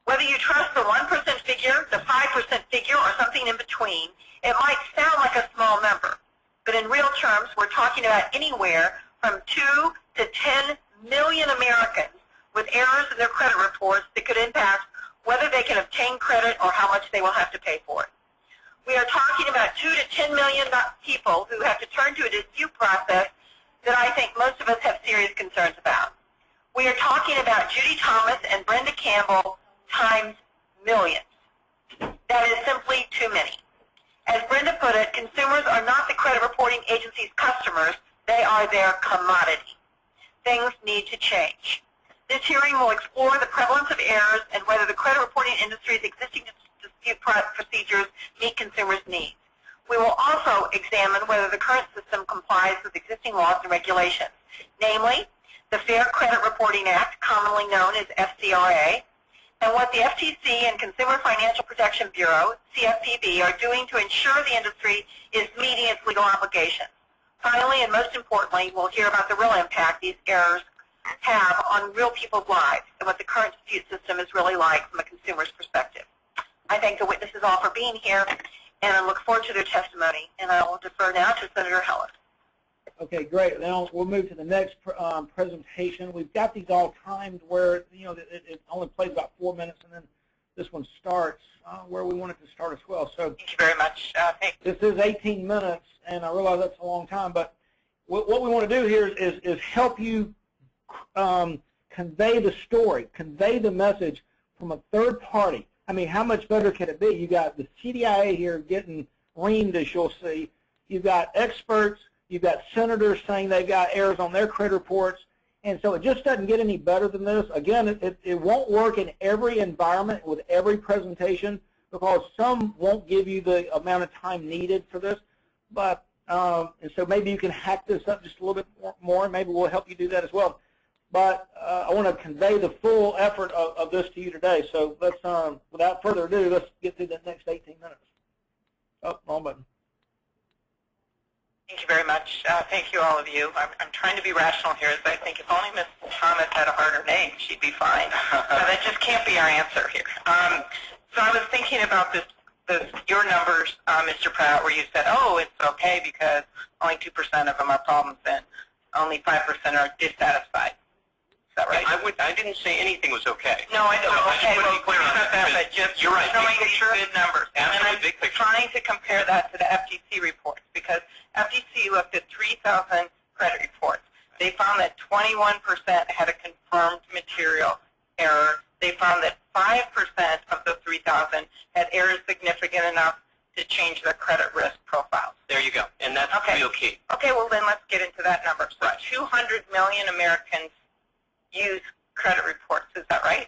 [SPEAKER 2] Whether you trust the 1% figure, the 5% figure, or something in between, it might sound like a small number, but in real terms, we're talking about anywhere from 2 to 10 million Americans with errors in their credit reports that could impact whether they can obtain credit or how much they will have to pay for it. We are talking about 2 to 10 million people who have to turn to a dispute process that I think most of us have serious concerns about. We are talking about Judy Thomas and Brenda Campbell times millions. That is simply too many. As Brenda put it, consumers are not the credit reporting agency's customers, they are their commodity. Things need to change. This hearing will explore the prevalence of errors and whether the credit reporting industry's existing dispute procedures meet consumers' needs. We will also examine whether the current system complies with existing laws and regulations, namely the Fair Credit Reporting Act, commonly known as FCRA, and what the FTC and Consumer Financial Protection Bureau, CFPB, are doing to ensure the industry is meeting its legal obligations. Finally, and most importantly, we'll hear about the real impact these errors have on real people's lives and what the current dispute system is really like from a consumer's perspective. I thank the witnesses all for being here, and I look forward to their testimony. And I will defer now to Senator Hellis.
[SPEAKER 3] Okay, great. Now we'll move to the next presentation. We've got these all timed where, you know, it only plays about 4 minutes, and then this one starts where we want it to start as well. So
[SPEAKER 2] thank you very much.
[SPEAKER 3] This is 18 minutes, and I realize that's a long time, but what we want to do here is help you convey the story, convey the message from a third party. I mean, how much better can it be? You got the CDIA here getting reamed, as you'll see. You've got experts. You've got senators saying they've got errors on their credit reports. And so it just doesn't get any better than this. Again, it won't work in every environment with every presentation because some won't give you the amount of time needed for this. But and so maybe you can hack this up just a little bit more. Maybe we'll help you do that as well. But I want to convey the full effort of this to you today. So let's, without further ado, let's get through the next 18 minutes. Oh, wrong button.
[SPEAKER 2] Thank you very much. Thank you, all of you. I'm trying to be rational here, as I think if only Ms. Thomas had a harder name, she'd be fine. That just can't be our answer here. So I was thinking about your numbers, Mr. Pratt, where you said, oh, it's okay because only 2% of them are problems and only 5% are dissatisfied. Is that right?
[SPEAKER 4] I didn't say anything was okay.
[SPEAKER 2] No, I don't.
[SPEAKER 4] So
[SPEAKER 2] okay,
[SPEAKER 4] I just
[SPEAKER 2] well,
[SPEAKER 4] want to be clear on that.
[SPEAKER 2] but just
[SPEAKER 4] you're right.
[SPEAKER 2] showing
[SPEAKER 4] Big picture,
[SPEAKER 2] good numbers.
[SPEAKER 4] Absolutely,
[SPEAKER 2] and I'm
[SPEAKER 4] big picture.
[SPEAKER 2] trying to compare that to the FTC reports because FTC looked at 3,000 credit reports. They found that 21% had a confirmed material error. They found that 5% of the 3,000 had errors significant enough to change their credit risk profiles.
[SPEAKER 4] There you go. And that's real key.
[SPEAKER 2] Okay, well then let's get into that number. So 200 million Americans use credit reports. Is that right?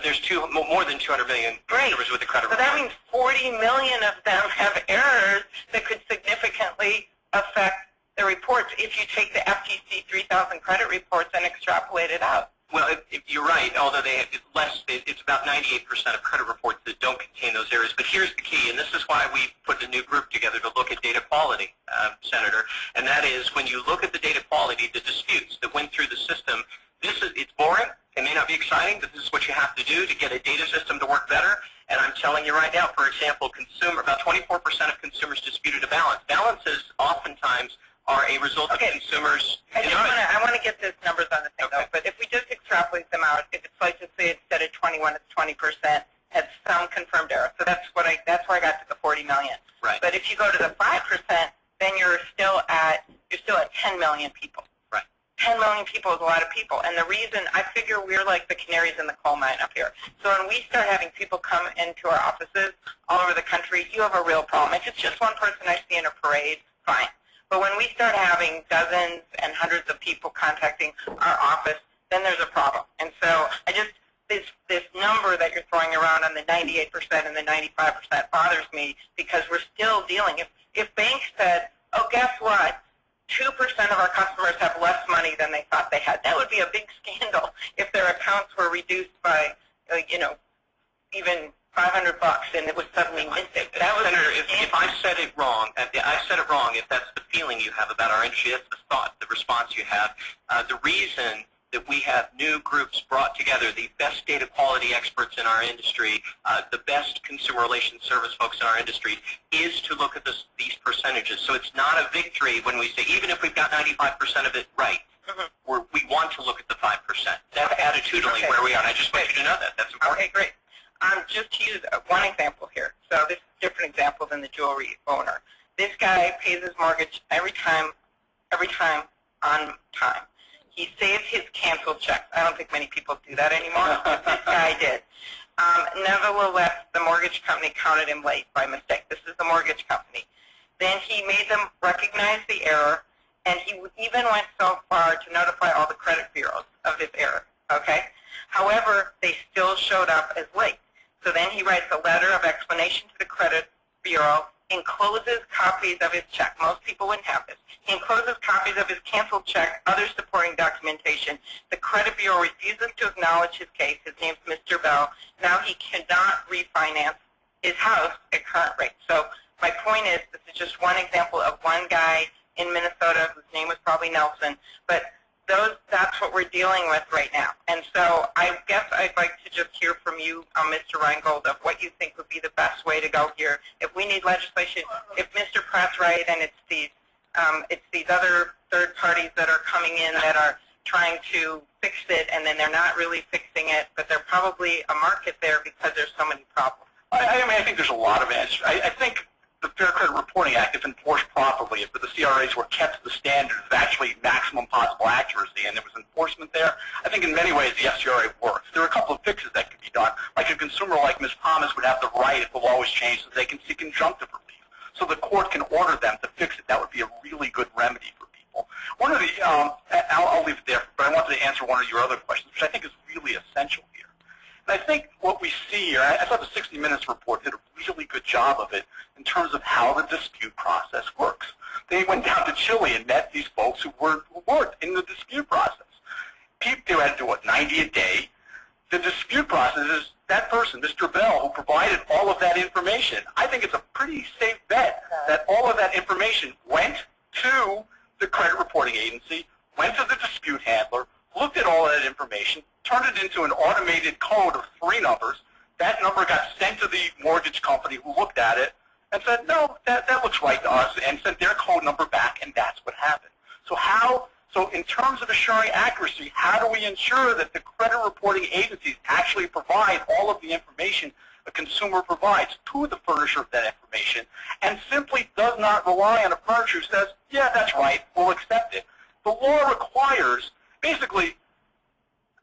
[SPEAKER 4] There's more than 200 million consumers with a credit report.
[SPEAKER 2] So that means 40 million of them have errors that could significantly affect the reports if you take the FTC 3,000 credit reports and extrapolate it out.
[SPEAKER 4] Well, you're right, although it's about 98% of credit reports that don't contain those errors. But here's the key, and this is why we put a new group together to look at data quality, Senator, and that is when you look at the data quality, the disputes that went through the system, it's boring. It may not be exciting, but this is what you have to do to get a data system to work better. And I'm telling you right now, for example, about 24% of consumers disputed a balance. Balances oftentimes are a result of consumers.
[SPEAKER 2] I want to get those numbers on the thing, though. But if we just extrapolate them out, if it's like to say instead of 21, it's 20%, has some confirmed error. So that's where I got to the 40 million.
[SPEAKER 4] Right.
[SPEAKER 2] But if you go to the 5%, then you're still at 10 million people.
[SPEAKER 4] Right.
[SPEAKER 2] 10 million million people is a lot of people. And the reason, I figure we're like the canaries in the coal mine up here. So when we start having people come into our offices all over the country, you have a real problem. If it's just one person I see in a parade, fine. But when we start having dozens and hundreds of people contacting our office, then there's a problem. And so I just, this number that you're throwing around on the 98% and the 95% bothers me, because we're still dealing. If banks said, oh, guess what, 2% of our customers have less money than they thought they had, that would be a big scandal if their accounts were reduced by, even $500 and it was suddenly missing. That was
[SPEAKER 4] Senator, if I said it wrong, if that's the feeling you have about our industry, that's the thought, the response you have. The reason that we have new groups brought together, the best data quality experts in our industry, the best consumer relations service folks in our industry, is to look at these percentages. So it's not a victory when we say, even if we've got 95% of it right, we want to look at the 5%. That's attitudinally where we are, and I just want you to know that. That's important.
[SPEAKER 2] Okay, great. Just to use one example here. So this is a different example than the jewelry owner. This guy pays his mortgage every time on time. He saved his canceled checks. I don't think many people do that anymore, but this guy did. Nevertheless, the mortgage company counted him late by mistake. This is the mortgage company. Then he made them recognize the error, and he even went so far to notify all the credit bureaus of his error. Okay? However, they still showed up as late. So then he writes a letter of explanation to the credit bureau, encloses copies of his check. Most people wouldn't have this. He encloses copies of his canceled check, other supporting documentation. The credit bureau refuses to acknowledge his case. His name's Mr. Bell. Now he cannot refinance his house at current rates. So my point is, this is just one example of one guy in Minnesota whose name was probably Nelson, but that's what we're dealing with right now. And so I guess I'd like to just hear from you, Mr. Reingold, of what you think would be the best way to go here. If we need legislation, if Mr. Pratt's right and it's these other third parties that are coming in that are trying to fix it, and then they're not really fixing it, but there's probably a market there because there's so many problems.
[SPEAKER 5] I think there's a lot of answers. I think the Fair Credit Reporting Act, if enforced properly, if the CRAs were kept to the standard of actually maximum possible accuracy and there was enforcement there, I think in many ways the FCRA works. There are a couple of fixes that could be done. Like a consumer like Ms. Thomas would have the right, if the law was changed, so they can seek injunctive relief. So the court can order them to fix it. That would be a really good remedy for people. One of the, I'll leave it there, but I wanted to answer one of your other questions, which I think is really essential here. And I think what we see here, I thought the 60 Minutes report did a really good job of it in terms of how the dispute process works. They went down to Chile and met these folks who worked in the dispute process. People had to do, 90 a day. The dispute process is that person, Mr. Bell, who provided all of that information. I think it's a pretty safe bet that all of that information went to the credit reporting agency, went to the dispute handler, looked at all of that information, turned it into an automated code of 3 numbers. That number got sent to the mortgage company who looked at it and said, no, that looks right to us, and sent their code number back, and that's what happened. So in terms of assuring accuracy, how do we ensure that the credit reporting agencies actually provide all of the information a consumer provides to the furnisher of that information, and simply does not rely on a furnisher who says, yeah, that's right, we'll accept it. The law requires, basically,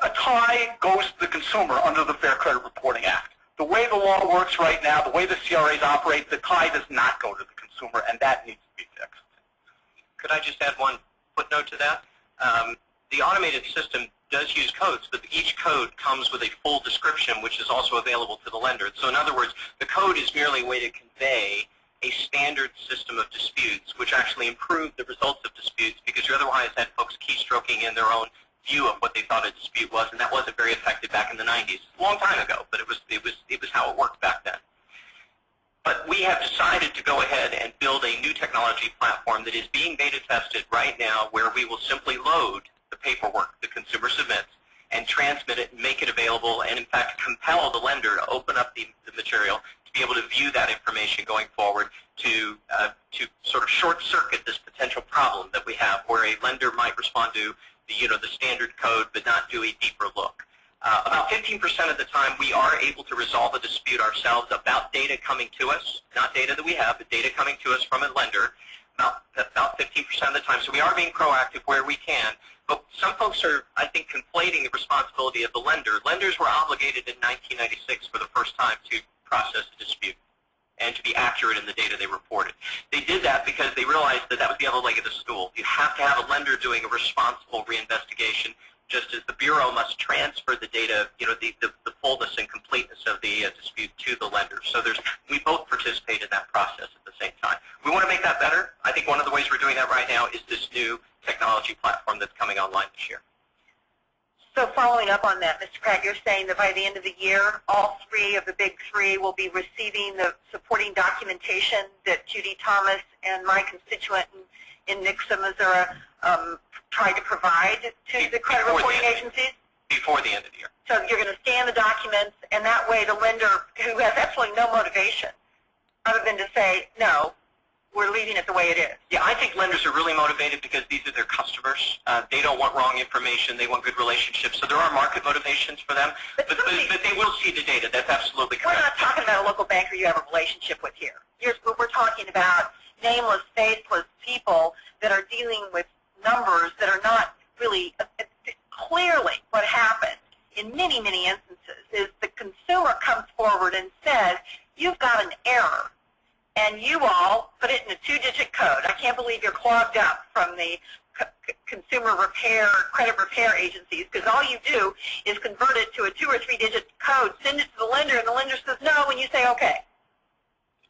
[SPEAKER 5] a tie goes to the consumer under the Fair Credit Reporting Act. The way the law works right now, the way the CRAs operate, the tie does not go to the consumer, and that needs to be fixed.
[SPEAKER 4] Could I just add one footnote to that? The automated system does use codes, but each code comes with a full description, which is also available to the lender. So in other words, the code is merely a way to convey a standard system of disputes, which actually improve the results of disputes, because you otherwise had folks keystroking in their own view of what they thought a dispute was, and that wasn't very effective back in the 90s. A long time ago, but it was how it worked back then. But we have decided to go ahead and build a new technology platform that is being beta tested right now, where we will simply load the paperwork the consumer submits and transmit it and make it available, and in fact compel the lender to open up the material to be able to view that information going forward, to sort of short-circuit this potential problem that we have, where a lender might respond to the standard code but not do a deeper look. About 15% of the time we are able to resolve a dispute ourselves about data coming to us, not data that we have, but data coming to us from a lender. about 15% of the time. So we are being proactive where we can. But some folks are, I think, conflating the responsibility of the lender. Lenders were obligated in 1996 for the first time to process a dispute and to be accurate in the data they reported. They did that because they realized that that was the other leg of the stool. You have to have a lender doing a responsible reinvestigation, just as the Bureau must transfer the data, the fullness and completeness of the dispute to the lender. So we both participate in that process at the same time. We want to make that better. I think one of the ways we're doing that right now is this new technology platform that's coming online this year.
[SPEAKER 2] So following up on that, Mr. Pratt, you're saying that by the end of the year, all three of the big three will be receiving the supporting documentation that Judy Thomas and my constituent in Nixa, Missouri, tried to provide to the credit reporting agencies?
[SPEAKER 4] Before the end of the year.
[SPEAKER 2] So you're going to scan the documents, and that way the lender, who has absolutely no motivation other than to say, no, we're leaving it the way it is.
[SPEAKER 4] Yeah, I think lenders are really motivated because these are their customers. They don't want wrong information. They want good relationships. So there are market motivations for them, but they will see the data. That's absolutely correct.
[SPEAKER 2] We're not talking about a local banker you have a relationship with here. We're talking about nameless, faceless people that are dealing with numbers that are not really clearly what happened in many, many instances is the consumer comes forward and says, you've got an error. And you all put it in a 2-digit code. I can't believe you're clogged up from the consumer repair, credit repair agencies, because all you do is convert it to a 2- or 3-digit code, send it to the lender, and the lender says no, and you say okay.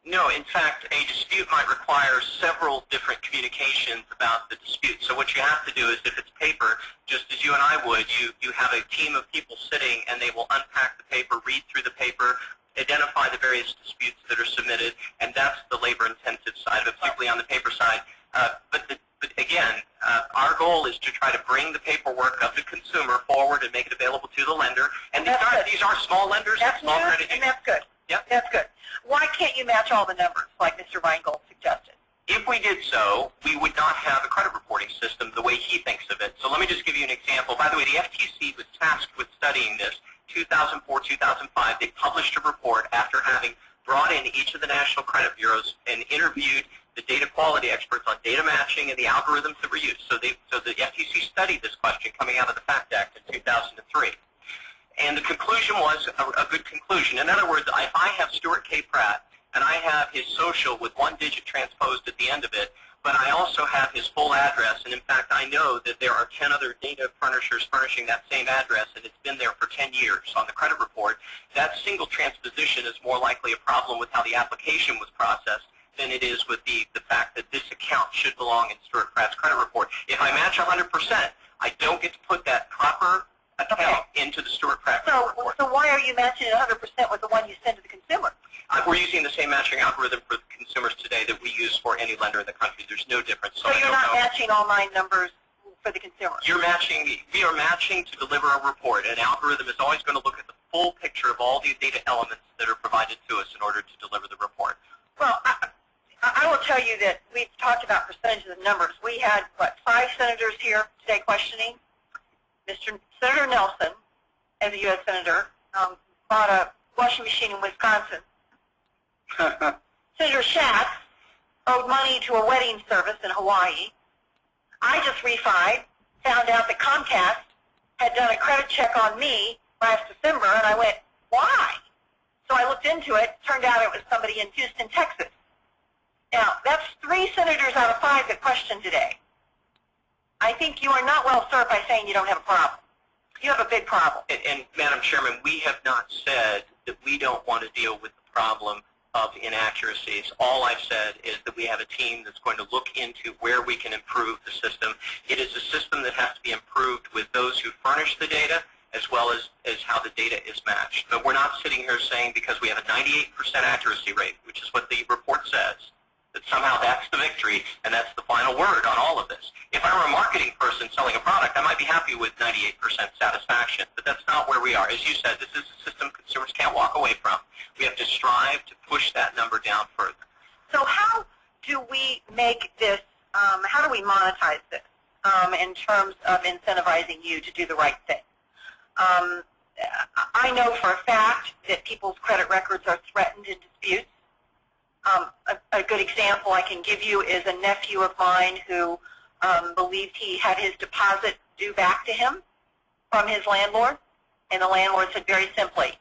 [SPEAKER 4] No, in fact, a dispute might require several different communications about the dispute. So what you have to do is, if it's paper, just as you and I would, you have a team of people sitting, and they will unpack the paper, read through the paper, identify the various disputes that are submitted, and that's the labor-intensive side of it, particularly on the paper side. But again, our goal is to try to bring the paperwork of the consumer forward and make it available to the lender. And these are small lenders,
[SPEAKER 2] that's
[SPEAKER 4] small
[SPEAKER 2] good,
[SPEAKER 4] credit unions.
[SPEAKER 2] and that's good.
[SPEAKER 4] Yep.
[SPEAKER 2] That's good. Why can't you match all the numbers like Mr. Reingold suggested?
[SPEAKER 4] If we did so, we would not have a credit reporting system the way he thinks of it. So let me just give you an example. By the way, the FTC was tasked with studying this. 2004, 2005, they published a report after having brought in each of the national credit bureaus and interviewed the data quality experts on data matching and the algorithms that were used. So the FTC studied this question coming out of the FACT Act in 2003. And the conclusion was a good conclusion. In other words, if I have Stuart K. Pratt and I have his social with 1 digit transposed at the end of it, but I also have his full address, and in fact I know that there are 10 other data furnishers furnishing that same address, and it's been there for 10 years on the credit report, that single transposition is more likely a problem with how the application was processed than it is with the fact that this account should belong in Stuart Pratt's credit report. If I match 100%, I don't get to put that proper account into the Stuart Pratt credit report.
[SPEAKER 2] So why are you matching it 100% with the one you send to the consumer?
[SPEAKER 4] We're using the same matching algorithm for consumers today that we use for any lender in the country. There's no difference.
[SPEAKER 2] So you're not matching all 9 numbers for the consumer? We are matching to deliver a report. An algorithm is always going to look at the full picture of all the data elements that are provided to us in order to deliver the report. Well, I will tell you that we've talked about percentages of numbers. We had, 5 senators here today questioning. Senator Nelson, as a U.S. Senator, bought a washing machine in Wisconsin. Senator Schatz owed money to a wedding service in Hawaii. I just refied, found out that Comcast had done a credit check on me last December, and I went, why? So I looked into it. Turned out it was somebody in Houston, Texas. Now, that's 3 senators out of 5 that questioned today. I think you are not well served by saying you don't have a problem. You have a big problem.
[SPEAKER 4] And Madam Chairman, we have not said that we don't want to deal with the problem of inaccuracies. All I've said is that we have a team that's going to look into where we can improve the system. It is a system that has to be improved with those who furnish the data as well as how the data is matched. But we're not sitting here saying because we have a 98% accuracy rate, which is what the report says, that somehow that's the victory and that's the final word on all of this. If I were a marketing person selling a product, I might be happy with 98% satisfaction, but that's not where we are. As you said, this is a system consumers can't walk away from. We have to strive to push that number down further.
[SPEAKER 2] So how do we make this, how do we monetize this in terms of incentivizing you to do the right thing? I know for a fact that people's credit records are threatened in disputes. A good example I can give you is a nephew of mine who believed he had his deposit due back to him from his landlord, and the landlord said very simply,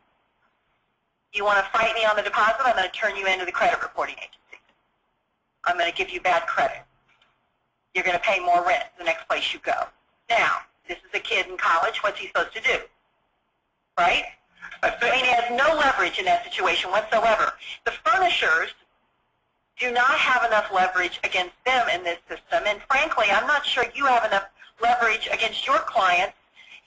[SPEAKER 2] you want to fight me on the deposit, I'm going to turn you into the credit reporting agency. I'm going to give you bad credit. You're going to pay more rent the next place you go. Now, this is a kid in college. What's he supposed to do? Right? I mean, he has no leverage in that situation whatsoever. The furnishers do not have enough leverage against them in this system, and frankly, I'm not sure you have enough leverage against your clients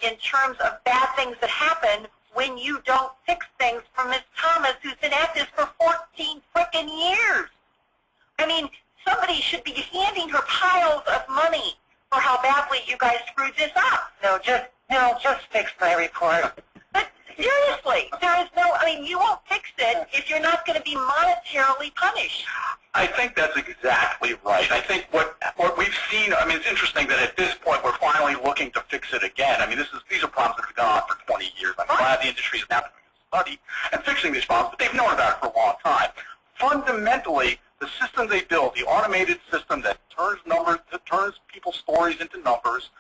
[SPEAKER 2] in terms of bad things that happen when you don't fix things from Ms. Thomas, who's been at this for 14 frickin' years. I mean, somebody should be handing her piles of money for how badly you guys screwed this up. No, just fix my report. But seriously, there is no, I mean, you won't fix it if you're not going to be monetarily punished.
[SPEAKER 5] I think that's exactly right. I think what we've seen, I mean, it's interesting that at this point we're finally looking to fix it again. I mean, these are problems that have gone on for 20 years. I'm glad the industry is now doing a study and fixing these problems, but they've known about it for a long time. Fundamentally, the system they built, the automated system that turns people's stories into numbers,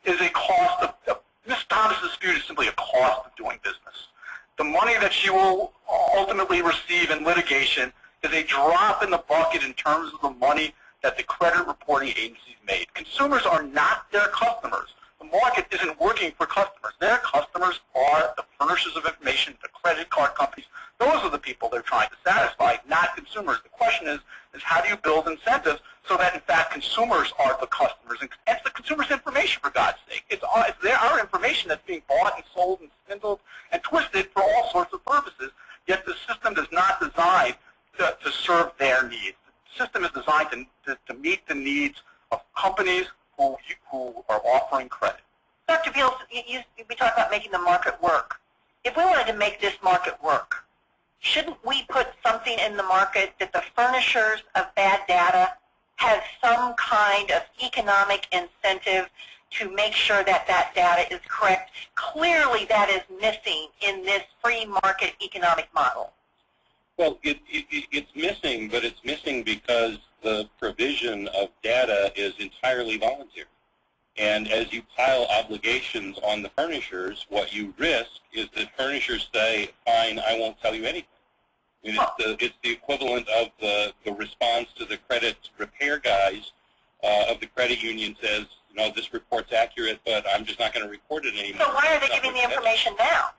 [SPEAKER 5] is a cost of Ms. Thomas's dispute is simply a cost of doing business. The money that she will ultimately receive in litigation is a drop in the bucket in terms of the money that the credit reporting agencies made. Consumers are not their customers. The market isn't working for customers. Their customers are the furnishers of information, the credit card companies. Those are the people they're trying to satisfy, not consumers. The question is how do you build incentives so that, in fact, consumers are the customers? And it's the consumer's information, for God's sake. It's our information that's being bought and sold and swindled and twisted for all sorts of purposes, yet the system is not designed to serve their needs. The system is designed to meet the needs of companies who are offering credit.
[SPEAKER 2] Dr. Beals, we talked about making the market work. If we wanted to make this market work, shouldn't we put something in the market that the furnishers of bad data have some kind of economic incentive to make sure that that data is correct? Clearly that is missing in this free market economic model.
[SPEAKER 6] Well, it's missing, but it's missing because the provision of data is entirely voluntary. And as you pile obligations on the furnishers, what you risk is that furnishers say, fine, I won't tell you anything. I mean, it's the equivalent of the response to the credit repair guys of the credit union says, no, this report's accurate, but I'm just not going to report it anymore.
[SPEAKER 2] So why are they giving the information now?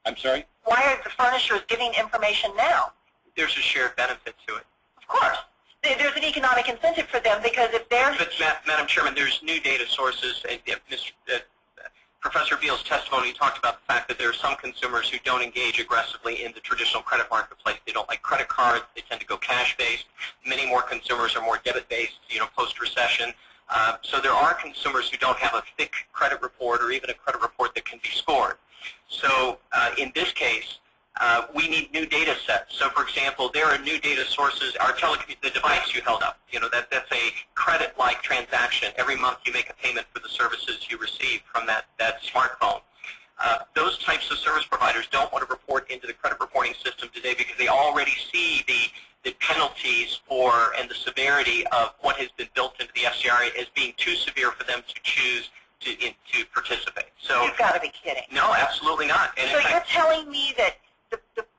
[SPEAKER 6] I'm sorry?
[SPEAKER 2] Why are the furnishers giving information now?
[SPEAKER 4] There's a shared benefit to it.
[SPEAKER 2] Of course. There's an economic incentive for them because if they're...
[SPEAKER 4] But, Madam Chairman, there's new data sources. Professor Beal's testimony talked about the fact that there are some consumers who don't engage aggressively in the traditional credit marketplace. They don't like credit cards. They tend to go cash-based. Many more consumers are more debit-based, post-recession. So there are consumers who don't have a thick credit report or even a credit report that can be scored. So in this case, we need new data sets. So, for example, there are new data sources. The device you held up, that's a credit-like transaction. Every month you make a payment for the services you receive from that smartphone. Those types of service providers don't want to report into the credit reporting system today because they already see the penalties for and the severity of what has been built into the FCRA as being too severe for them to choose to participate. So
[SPEAKER 2] you've got to be kidding.
[SPEAKER 4] No, absolutely not. And
[SPEAKER 2] so you're telling me that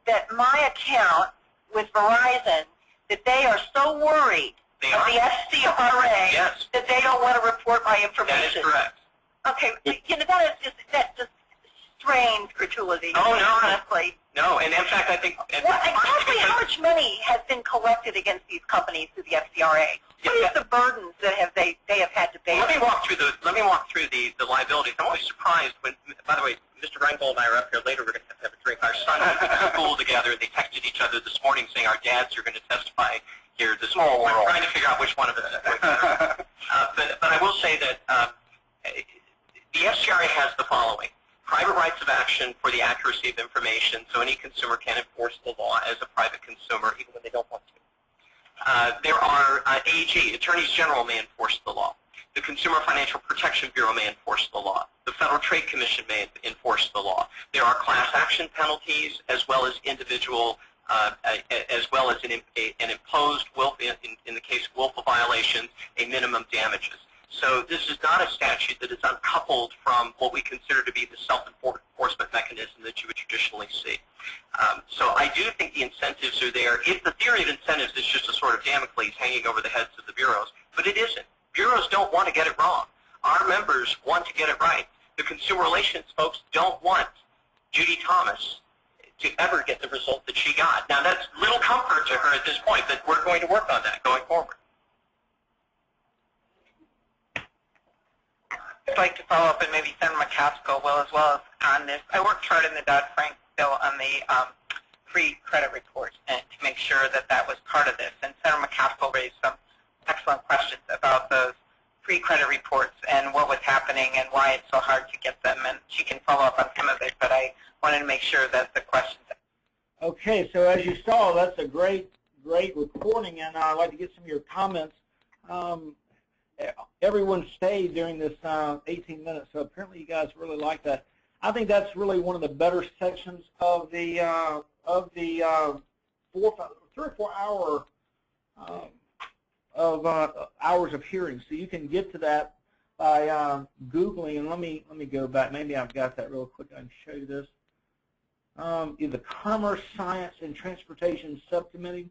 [SPEAKER 2] that my account with Verizon, that they are so worried of the FCRA that they don't want to report my information.
[SPEAKER 4] That is correct.
[SPEAKER 2] Okay, that just strains credulity.
[SPEAKER 4] Oh, no.
[SPEAKER 2] Honestly.
[SPEAKER 4] No, and in fact, I think...
[SPEAKER 2] Exactly how much money has been collected against these companies through the FCRA? What is the burdens that they have had to bear?
[SPEAKER 4] Let me walk through the liabilities. I'm always surprised when, by the way, Mr. Reingold and I are up here later. We're going to have a drink. Our sons went to school together. They texted each other this morning saying our dads are going to testify here this morning. We're trying to figure out which one of us. But I will say that the FCRA has the following. Private rights of action for the accuracy of information, so any consumer can enforce the law as a private consumer, even when they don't want to. There are AG, Attorneys General may enforce the law. The Consumer Financial Protection Bureau may enforce the law. The Federal Trade Commission may enforce the law. There are class action penalties as well as individual as well as an imposed, in the case of willful violations, a minimum damages. So this is not a statute that is uncoupled from what we consider to be the self-enforcement mechanism that you would traditionally see. So I do think the incentives are there. If the theory of incentives is just a sort of Damocles hanging over the heads of the bureaus, but it isn't. Bureaus don't want to get it wrong. Our members want to get it right. The consumer relations folks don't want Judy Thomas to ever get the result that she got. Now, that's little comfort to her at this point, but we're going to work on that going forward.
[SPEAKER 7] I'd like to follow up, and maybe Senator McCaskill will as well as on this. I worked hard in the Dodd-Frank bill on the free credit reports and to make sure that that was part of this. And Senator McCaskill raised some excellent questions about those free credit reports and what was happening and why it's so hard to get them. And she can follow up on some of it, but I wanted to make sure that the questions.
[SPEAKER 3] Okay, so as you saw, that's a great recording, and I'd like to get some of your comments. Everyone stayed during this 18 minutes, so apparently you guys really like that. I think that's really one of the better sections of the 3 or 4 hour hours of hearing. So you can get to that by Googling, and let me go back. Maybe I've got that real quick. I can show you this. The Commerce, Science, and Transportation Subcommittee.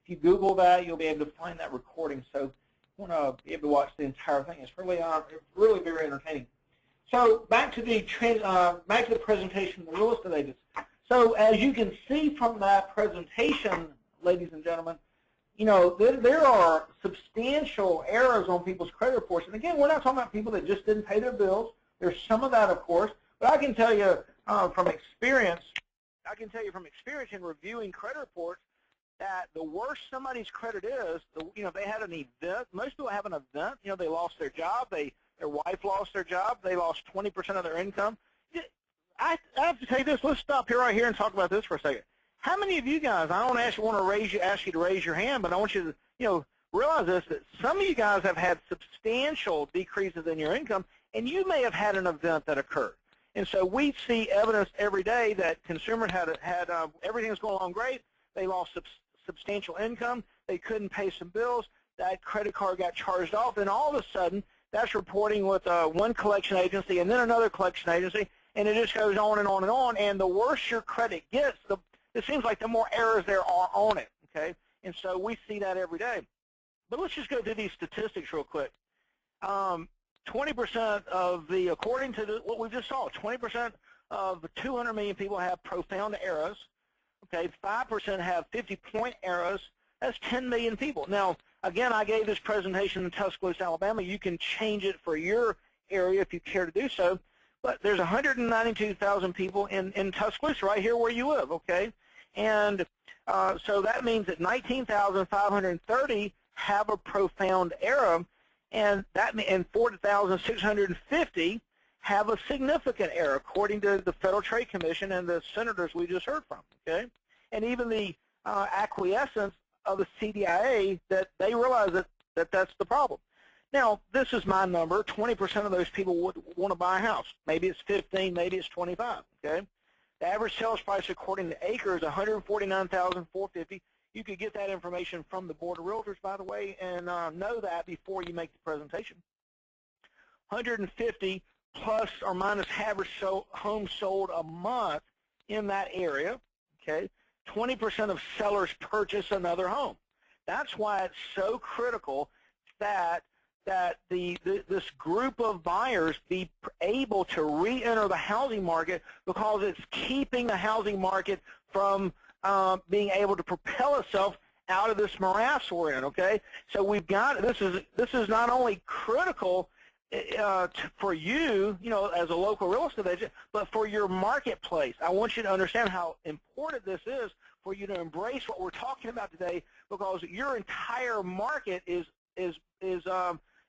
[SPEAKER 3] If you Google that, you'll be able to find that recording. So you want to be able to watch the entire thing. It's really very entertaining. So back to the presentation of the real estate agents. So as you can see from that presentation, ladies and gentlemen, you know, there are substantial errors on people's credit reports. And again, we're not talking about people that just didn't pay their bills. There's some of that, of course. But I can tell you from experience in reviewing credit reports, that the worse somebody's credit is, they had an event. Most people have an event. You know, they lost their job. Their wife lost their job. They lost 20% of their income. I have to tell you this. Let's stop here right here and talk about this for a second. How many of you guys? I don't ask you to raise your hand, but I want you to realize this: that some of you guys have had substantial decreases in your income, and you may have had an event that occurred. And so we see evidence every day that consumers had everything was going along great. They lost substantial income. They couldn't pay some bills. That credit card got charged off, and all of a sudden, that's reporting with one collection agency and then another collection agency, and it just goes on and on and on. And the worse your credit gets, it seems like the more errors there are on it. Okay, and so we see that every day. But let's just go through these statistics real quick. 20% of according to what we just saw, 20% of the 200 million people have profound errors. Okay, 5% have 50-point errors. That's 10 million people. Now, again, I gave this presentation in Tuscaloosa, Alabama. You can change it for your area if you care to do so. But there's 192,000 people in Tuscaloosa, right here where you live, okay? And so that means that 19,530 have a profound error, and 40,650 have a significant error, according to the Federal Trade Commission and the senators we just heard from, okay? And even the acquiescence of the CDIA, that they realize that that's the problem. Now, this is my number. 20% of those people would want to buy a house. Maybe it's 15, maybe it's 25, okay? The average sales price, according to ACRE, is $149,450. You could get that information from the Board of Realtors, by the way, and know that before you make the presentation. 150 plus or minus average homes sold a month in that area, okay? 20% of sellers purchase another home. That's why it's so critical that this group of buyers be able to re-enter the housing market, because it's keeping the housing market from being able to propel itself out of this morass we're in, okay? So we've got, this is not only critical for you, as a local real estate agent, but for your marketplace. I want you to understand how important this is for you to embrace what we're talking about today, because your entire market is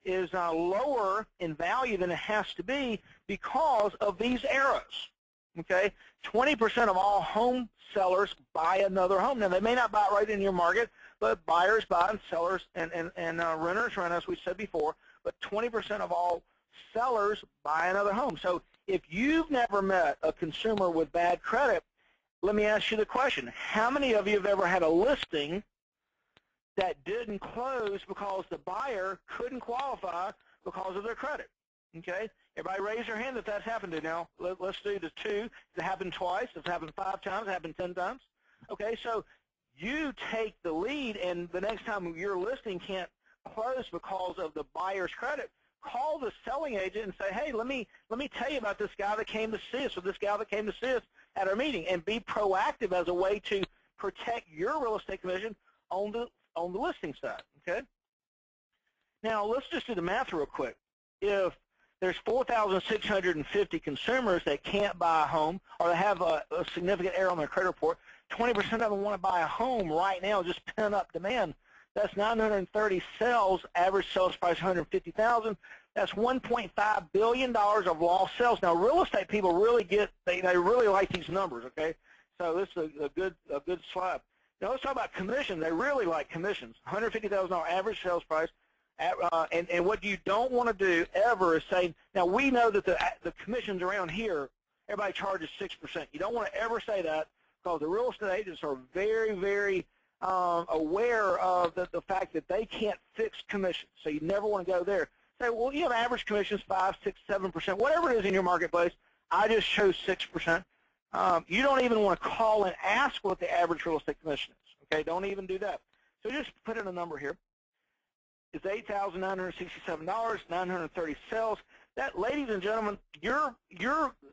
[SPEAKER 3] lower in value than it has to be because of these errors. Okay, 20% of all home sellers buy another home. Now, they may not buy it right in your market, but buyers buy and sellers and renters rent, as we said before. But 20% of all sellers buy another home. So if you've never met a consumer with bad credit,
[SPEAKER 1] let me ask you the question. How many of you have ever had a listing that didn't close because the buyer couldn't qualify because of their credit? Okay? Everybody raise their hand if that's happened to you. Now, let's do the 2. It happened twice. It's happened 5 times. It happened 10 times. Okay, so you take the lead, and the next time your listing can't close because of the buyer's credit, call the selling agent and say, hey, let me tell you about this guy that came to see us, or this guy that came to see us at our meeting, and be proactive as a way to protect your real estate commission on the listing side. Okay. Now let's just do the math real quick. If there's 4,650 consumers that can't buy a home, or they have a significant error on their credit report, 20% of them want to buy a home right now, just pent-up demand. That's 930 sales, average sales price $150,000. That's $1.5 billion of lost sales. Now, real estate people really they really like these numbers, okay? So this is a good slide. Now, let's talk about commissions. They really like commissions. $150,000 average sales price. And what you don't want to do ever is say, now we know that the commissions around here, everybody charges 6%. You don't want to ever say that, because the real estate agents are very, very aware of the fact that they can't fix commissions. So you never want to go there. Say, well, you have average commissions 5, 6, 7%, whatever it is in your marketplace. I just chose 6%. You don't even want to call and ask what the average real estate commission is. Okay, don't even do that. So just put in a number here. It's $8,967, 930 sales. That, ladies and gentlemen, your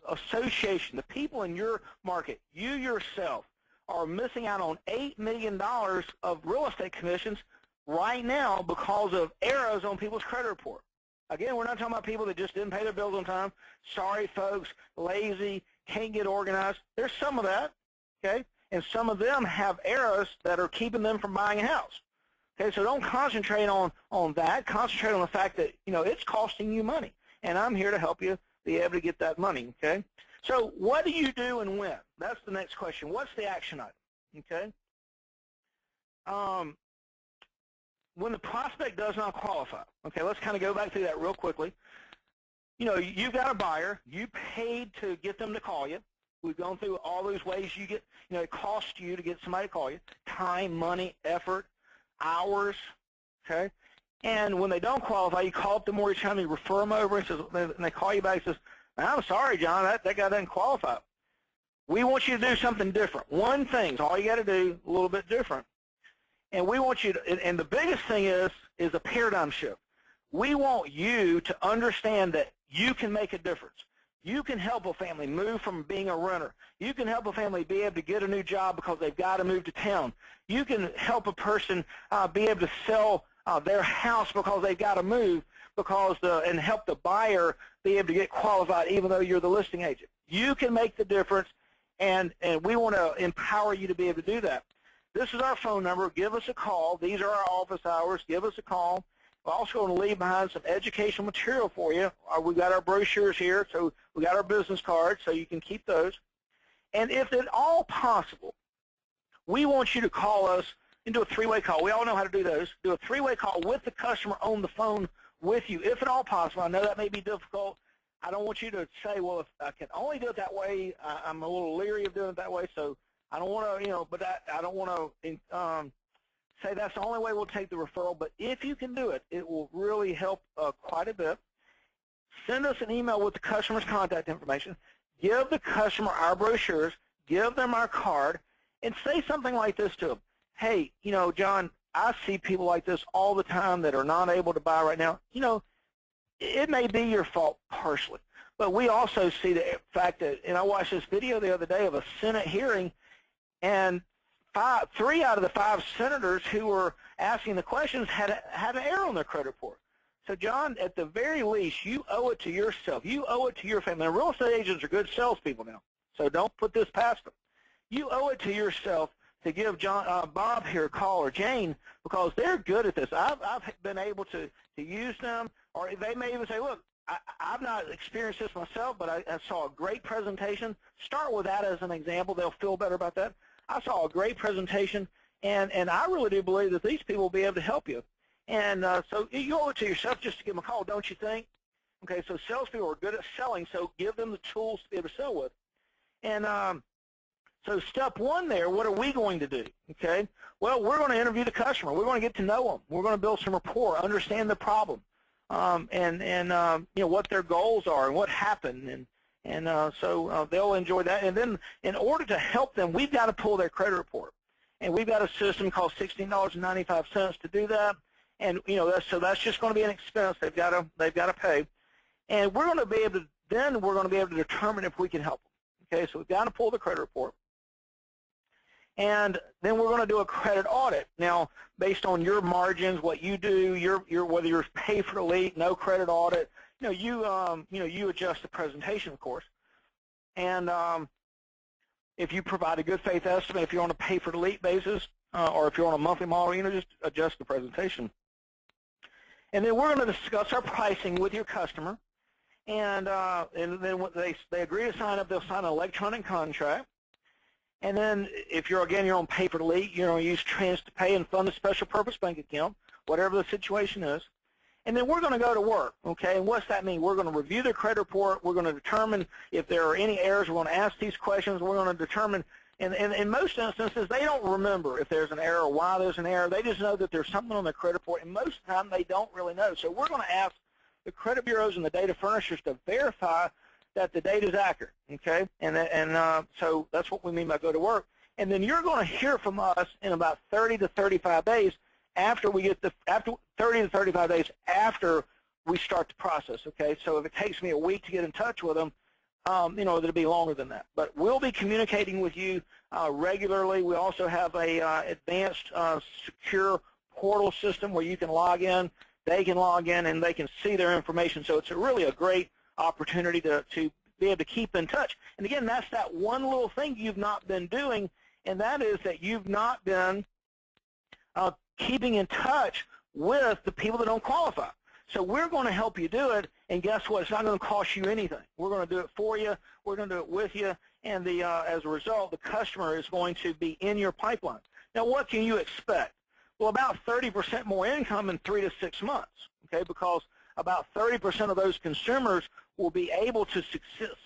[SPEAKER 1] association, the people in your market, you yourself, are missing out on $8 million of real estate commissions right now because of errors on people's credit report. Again, we're not talking about people that just didn't pay their bills on time. Sorry, folks, lazy, can't get organized. There's some of that, okay? And some of them have errors that are keeping them from buying a house. Okay, so don't concentrate on that. Concentrate on the fact that, it's costing you money. And I'm here to help you be able to get that money, okay? So what do you do and when? That's the next question. What's the action item, okay? When the prospect does not qualify, okay, let's kind of go back through that real quickly. You've got a buyer. You paid to get them to call you. We've gone through all those ways you get, it costs you to get somebody to call you. Time, money, effort, hours, okay? And when they don't qualify, you call up the mortgage company, refer them over, and they call you back and says, I'm sorry, John, that guy doesn't qualify. We want you to do something different. One thing, all you got to do a little bit different. And we want you to, and the biggest thing is a paradigm shift. We want you to understand that you can make a difference. You can help a family move from being a renter. You can help a family be able to get a new job because they've got to move to town. You can help a person be able to sell their house because they've got to move, and help the buyer be able to get qualified even though you're the listing agent. You can make the difference, and we want to empower you to be able to do that. This is our phone number. Give us a call. These are our office hours. Give us a call. We're also going to leave behind some educational material for you. We've got our brochures here, so we got our business cards, so you can keep those. And if at all possible, we want you to call us and do a 3-way call. We all know how to do those. Do a 3-way call with the customer on the phone with you, if at all possible. I know that may be difficult. I don't want you to say, well, if I can only do it that way, I'm a little leery of doing it that way, so I don't want to, but I don't want to say that's the only way we'll take the referral. But if you can do it, it will really help quite a bit. Send us an email with the customer's contact information. Give the customer our brochures. Give them our card, and say something like this to them. Hey, John, I see people like this all the time that are not able to buy right now. It may be your fault partially, but we also see the fact that, and I watched this video the other day of a Senate hearing, and 3 out of the 5 senators who were asking the questions had an error on their credit report. So, John, at the very least, you owe it to yourself. You owe it to your family. Now, real estate agents are good salespeople now, so don't put this past them. You owe it to yourself to give Bob here a call, or Jane, because they're good at this. I've been able to use them, or they may even say, look, I've not experienced this myself, but I saw a great presentation. Start with that as an example. They'll feel better about that. I saw a great presentation, and I really do believe that these people will be able to help you. And so you owe it to yourself just to give them a call, don't you think? Okay, so salespeople are good at selling, so give them the tools to be able to sell with. And So step one there, what are we going to do? Okay. Well, we're going to interview the customer. We're going to get to know them. We're going to build some rapport, understand the problem, and you know, what their goals are and what happened, and so they'll enjoy that. And then in order to help them, we've got to pull their credit report, and we've got a system called $16.95 to do that. And you know, that's just going to be an expense they've got to pay, and we're going to be able to determine if we can help them. Okay, so we've got to pull the credit report. And then we're going to do a credit audit. Now, based on your margins, what you do, whether you're pay for the lead, no credit audit, you adjust the presentation, of course. And if you provide a good faith estimate, if you're on a pay for the lead basis, or if you're on a monthly model, just adjust the presentation. And then we're going to discuss our pricing with your customer. And then when they agree to sign up, they'll sign an electronic contract. And then if you're on pay for the lead, use TransPay and fund a special purpose bank account, whatever the situation is. And then we're going to go to work, okay? And what's that mean? We're going to review their credit report. We're going to determine if there are any errors. We're going to ask these questions. We're going to determine, and in most instances, they don't remember if there's an error or why there's an error. They just know that there's something on their credit report, and most of the time they don't really know. So we're going to ask the credit bureaus and the data furnishers to verify that the data is accurate, okay? And so that's what we mean by go to work. And then you're going to hear from us in about 30 to 35 days after we get 30 to 35 days after we start the process, okay? So if it takes me a week to get in touch with them, it'll be longer than that. But we'll be communicating with you regularly. We also have a advanced secure portal system where you can log in, they can log in, and they can see their information. So it's really a great opportunity to be able to keep in touch. And again, that's that one little thing you've not been doing, and that is that you've not been keeping in touch with the people that don't qualify. So we're going to help you do it, and guess what? It's not going to cost you anything. We're going to do it for you. We're going to do it with you, and as a result, the customer is going to be in your pipeline. Now, what can you expect? Well, about 30% more income in 3 to 6 months, okay, because about 30% of those consumers will be able to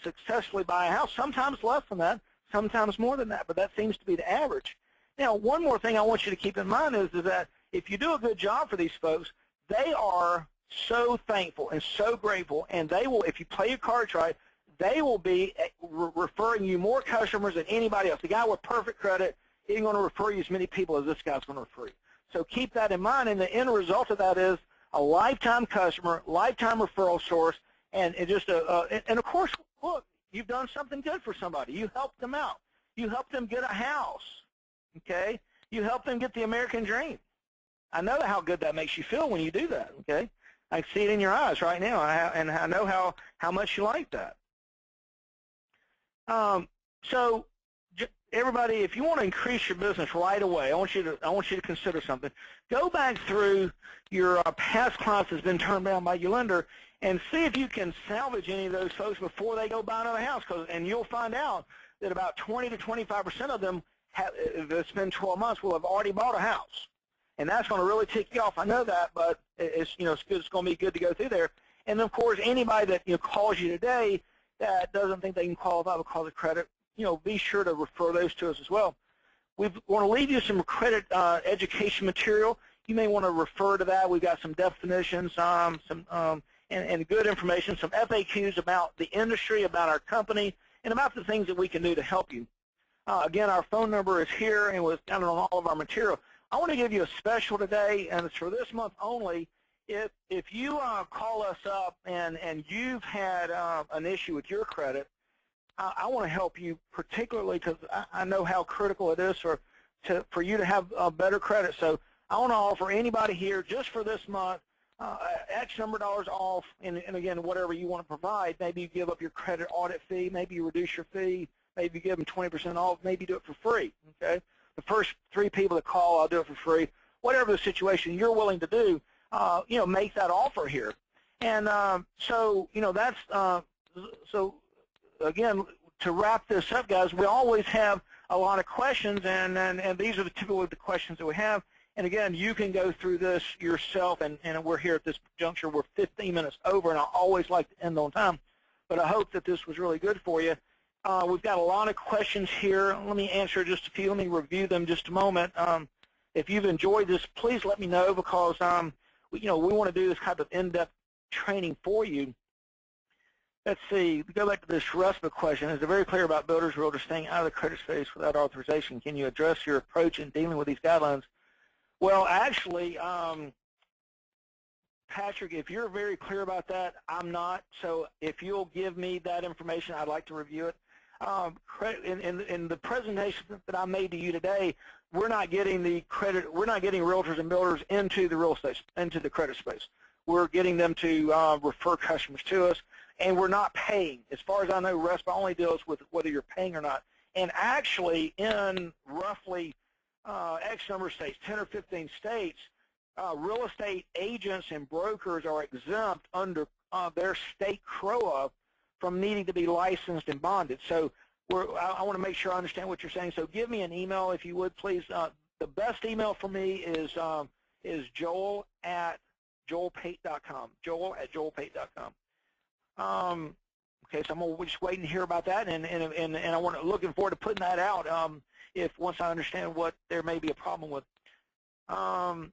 [SPEAKER 1] successfully buy a house, sometimes less than that, sometimes more than that, but that seems to be the average. Now, one more thing I want you to keep in mind is that if you do a good job for these folks, they are so thankful and so grateful, and they will, if you play your cards right, they will be referring you more customers than anybody else. The guy with perfect credit isn't going to refer you as many people as this guy's going to refer you. So keep that in mind, and the end result of that is a lifetime customer, lifetime referral source, and and of course, look, you've done something good for somebody. You helped them out. You helped them get a house, okay? You helped them get the American dream. I know how good that makes you feel when you do that, okay? I see it in your eyes right now, and I know how much you like that. So everybody, if you want to increase your business right away, I want you to consider something. Go back through your past clients that's been turned down by your lender and see if you can salvage any of those folks before they go buy another house. And you'll find out that about 20 to 25% of them, if it's been 12 months, will have already bought a house. And that's going to really tick you off. I know that, but it's going to be good to go through there. And of course, anybody that calls you today that doesn't think they can qualify because of credit, be sure to refer those to us as well. We want to leave you some credit education material. You may want to refer to that. We've got some definitions, and good information, some FAQs about the industry, about our company, and about the things that we can do to help you. Again, our phone number is here and was down on all of our material. I want to give you a special today, and it's for this month only. If you call us up and you've had an issue with your credit, I want to help you, particularly because I know how critical it is for you to have better credit. So I want to offer anybody here, just for this month, X number of dollars off, and again, whatever you want to provide. Maybe you give up your credit audit fee, maybe you reduce your fee, maybe you give them 20% off, maybe you do it for free, okay? The first 3 people that call, I'll do it for free. Whatever the situation you're willing to do, make that offer here. And so that's, so again, to wrap this up, guys, we always have a lot of questions, and these are typically the questions that we have. And again, you can go through this yourself, and we're here at this juncture. We're 15 minutes over, and I always like to end on time. But I hope that this was really good for you. We've got a lot of questions here. Let me answer just a few. Let me review them just a moment. If you've enjoyed this, please let me know, because we want to do this type of in-depth training for you. Let's see. Go back to this RESPA question. Is it very clear about builders, realtors staying out of the credit space without authorization? Can you address your approach in dealing with these guidelines? Well, actually, Patrick, if you're very clear about that, I'm not. So if you'll give me that information, I'd like to review it. In the presentation that I made to you today, we're not getting the credit. We're not getting realtors and builders into the real estate, into the credit space. We're getting them to refer customers to us, and we're not paying. As far as I know, RESPA only deals with whether you're paying or not. And actually, in roughly X number of states, 10 or 15 states, real estate agents and brokers are exempt under their state CROA from needing to be licensed and bonded. So I want to make sure I understand what you're saying. So give me an email, if you would, please. The best email for me is joel@joelpate.com. Joel@joelpate.com. Okay, so I'm just waiting to hear about that, and I'm looking forward to putting that out once I understand what there may be a problem with.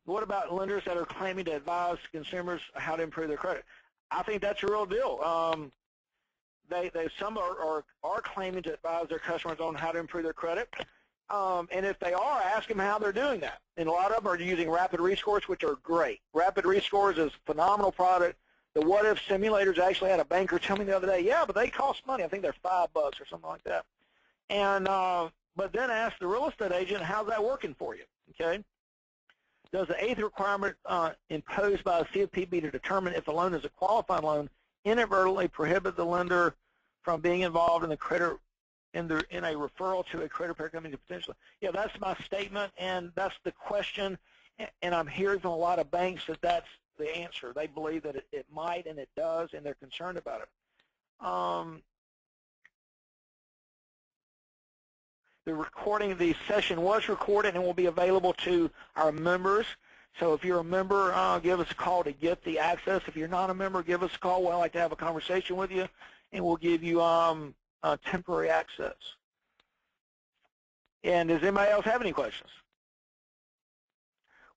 [SPEAKER 1] What about lenders that are claiming to advise consumers how to improve their credit? I think that's a real deal. Some are claiming to advise their customers on how to improve their credit. And if they are, ask them how they're doing that. And a lot of them are using rapid rescores, which are great. Rapid rescores is a phenomenal product. The what-if simulators, I actually had a banker tell me the other day, yeah, but they cost money. I think they're $5 or something like that. And but then ask the real estate agent, how's that working for you? Okay. Does the 8th requirement imposed by the CFPB to determine if a loan is a qualified loan inadvertently prohibit the lender from being involved in the credit in a referral to a credit repair company potentially? Yeah, that's my statement, and that's the question. And I'm hearing from a lot of banks that that's the answer. They believe that it might and it does, and they're concerned about it. The recording of the session was recorded and will be available to our members. So if you're a member, give us a call to get the access. If you're not a member, give us a call. We'd like to have a conversation with you, and we'll give you temporary access. And does anybody else have any questions?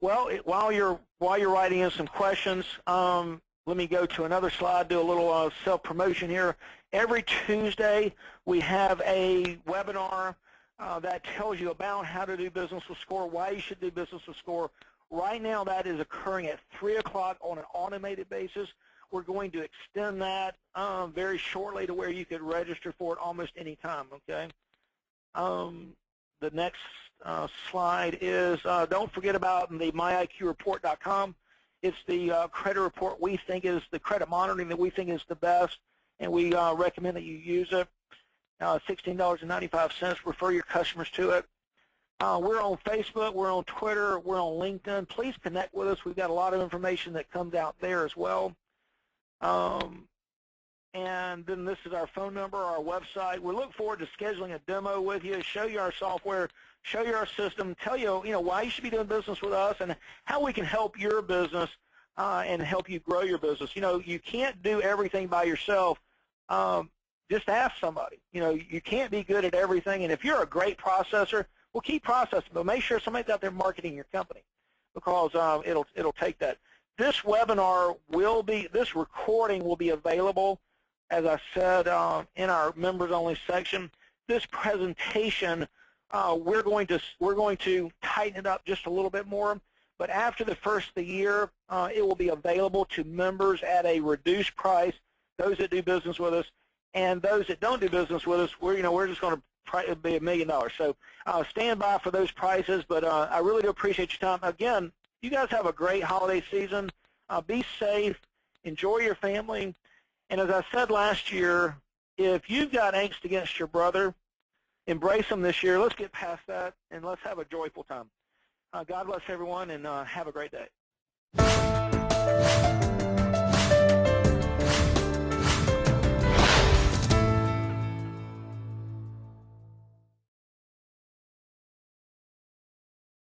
[SPEAKER 1] Well, while you're writing in some questions, let me go to another slide, do a little self-promotion here. Every Tuesday, we have a webinar that tells you about how to do business with Score, why you should do business with Score. Right now, that is occurring at 3 o'clock on an automated basis. We're going to extend that very shortly to where you could register for it almost any time, okay? The next slide is, don't forget about the myiqreport.com. It's the credit report we think is the credit monitoring that we think is the best, and we recommend that you use it. $16.95. Refer your customers to it. We're on Facebook. We're on Twitter. We're on LinkedIn. Please connect with us. We've got a lot of information that comes out there as well. And then this is our phone number, our website. We look forward to scheduling a demo with you, show you our software, show you our system, tell you, why you should be doing business with us and how we can help your business and help you grow your business. You can't do everything by yourself. Just ask somebody. You can't be good at everything. And if you're a great processor, well, keep processing, but make sure somebody's out there marketing your company, because it'll take that. This webinar this recording will be available, as I said, in our members-only section. This presentation, we're going to tighten it up just a little bit more. But after the first of the year, it will be available to members at a reduced price. Those that do business with us, and those that don't do business with us, we're just going to be $1 million. So stand by for those prices. But I really do appreciate your time. Again, you guys have a great holiday season. Be safe. Enjoy your family. And as I said last year, if you've got angst against your brother, embrace them this year. Let's get past that, and let's have a joyful time. God bless everyone, and have a great day.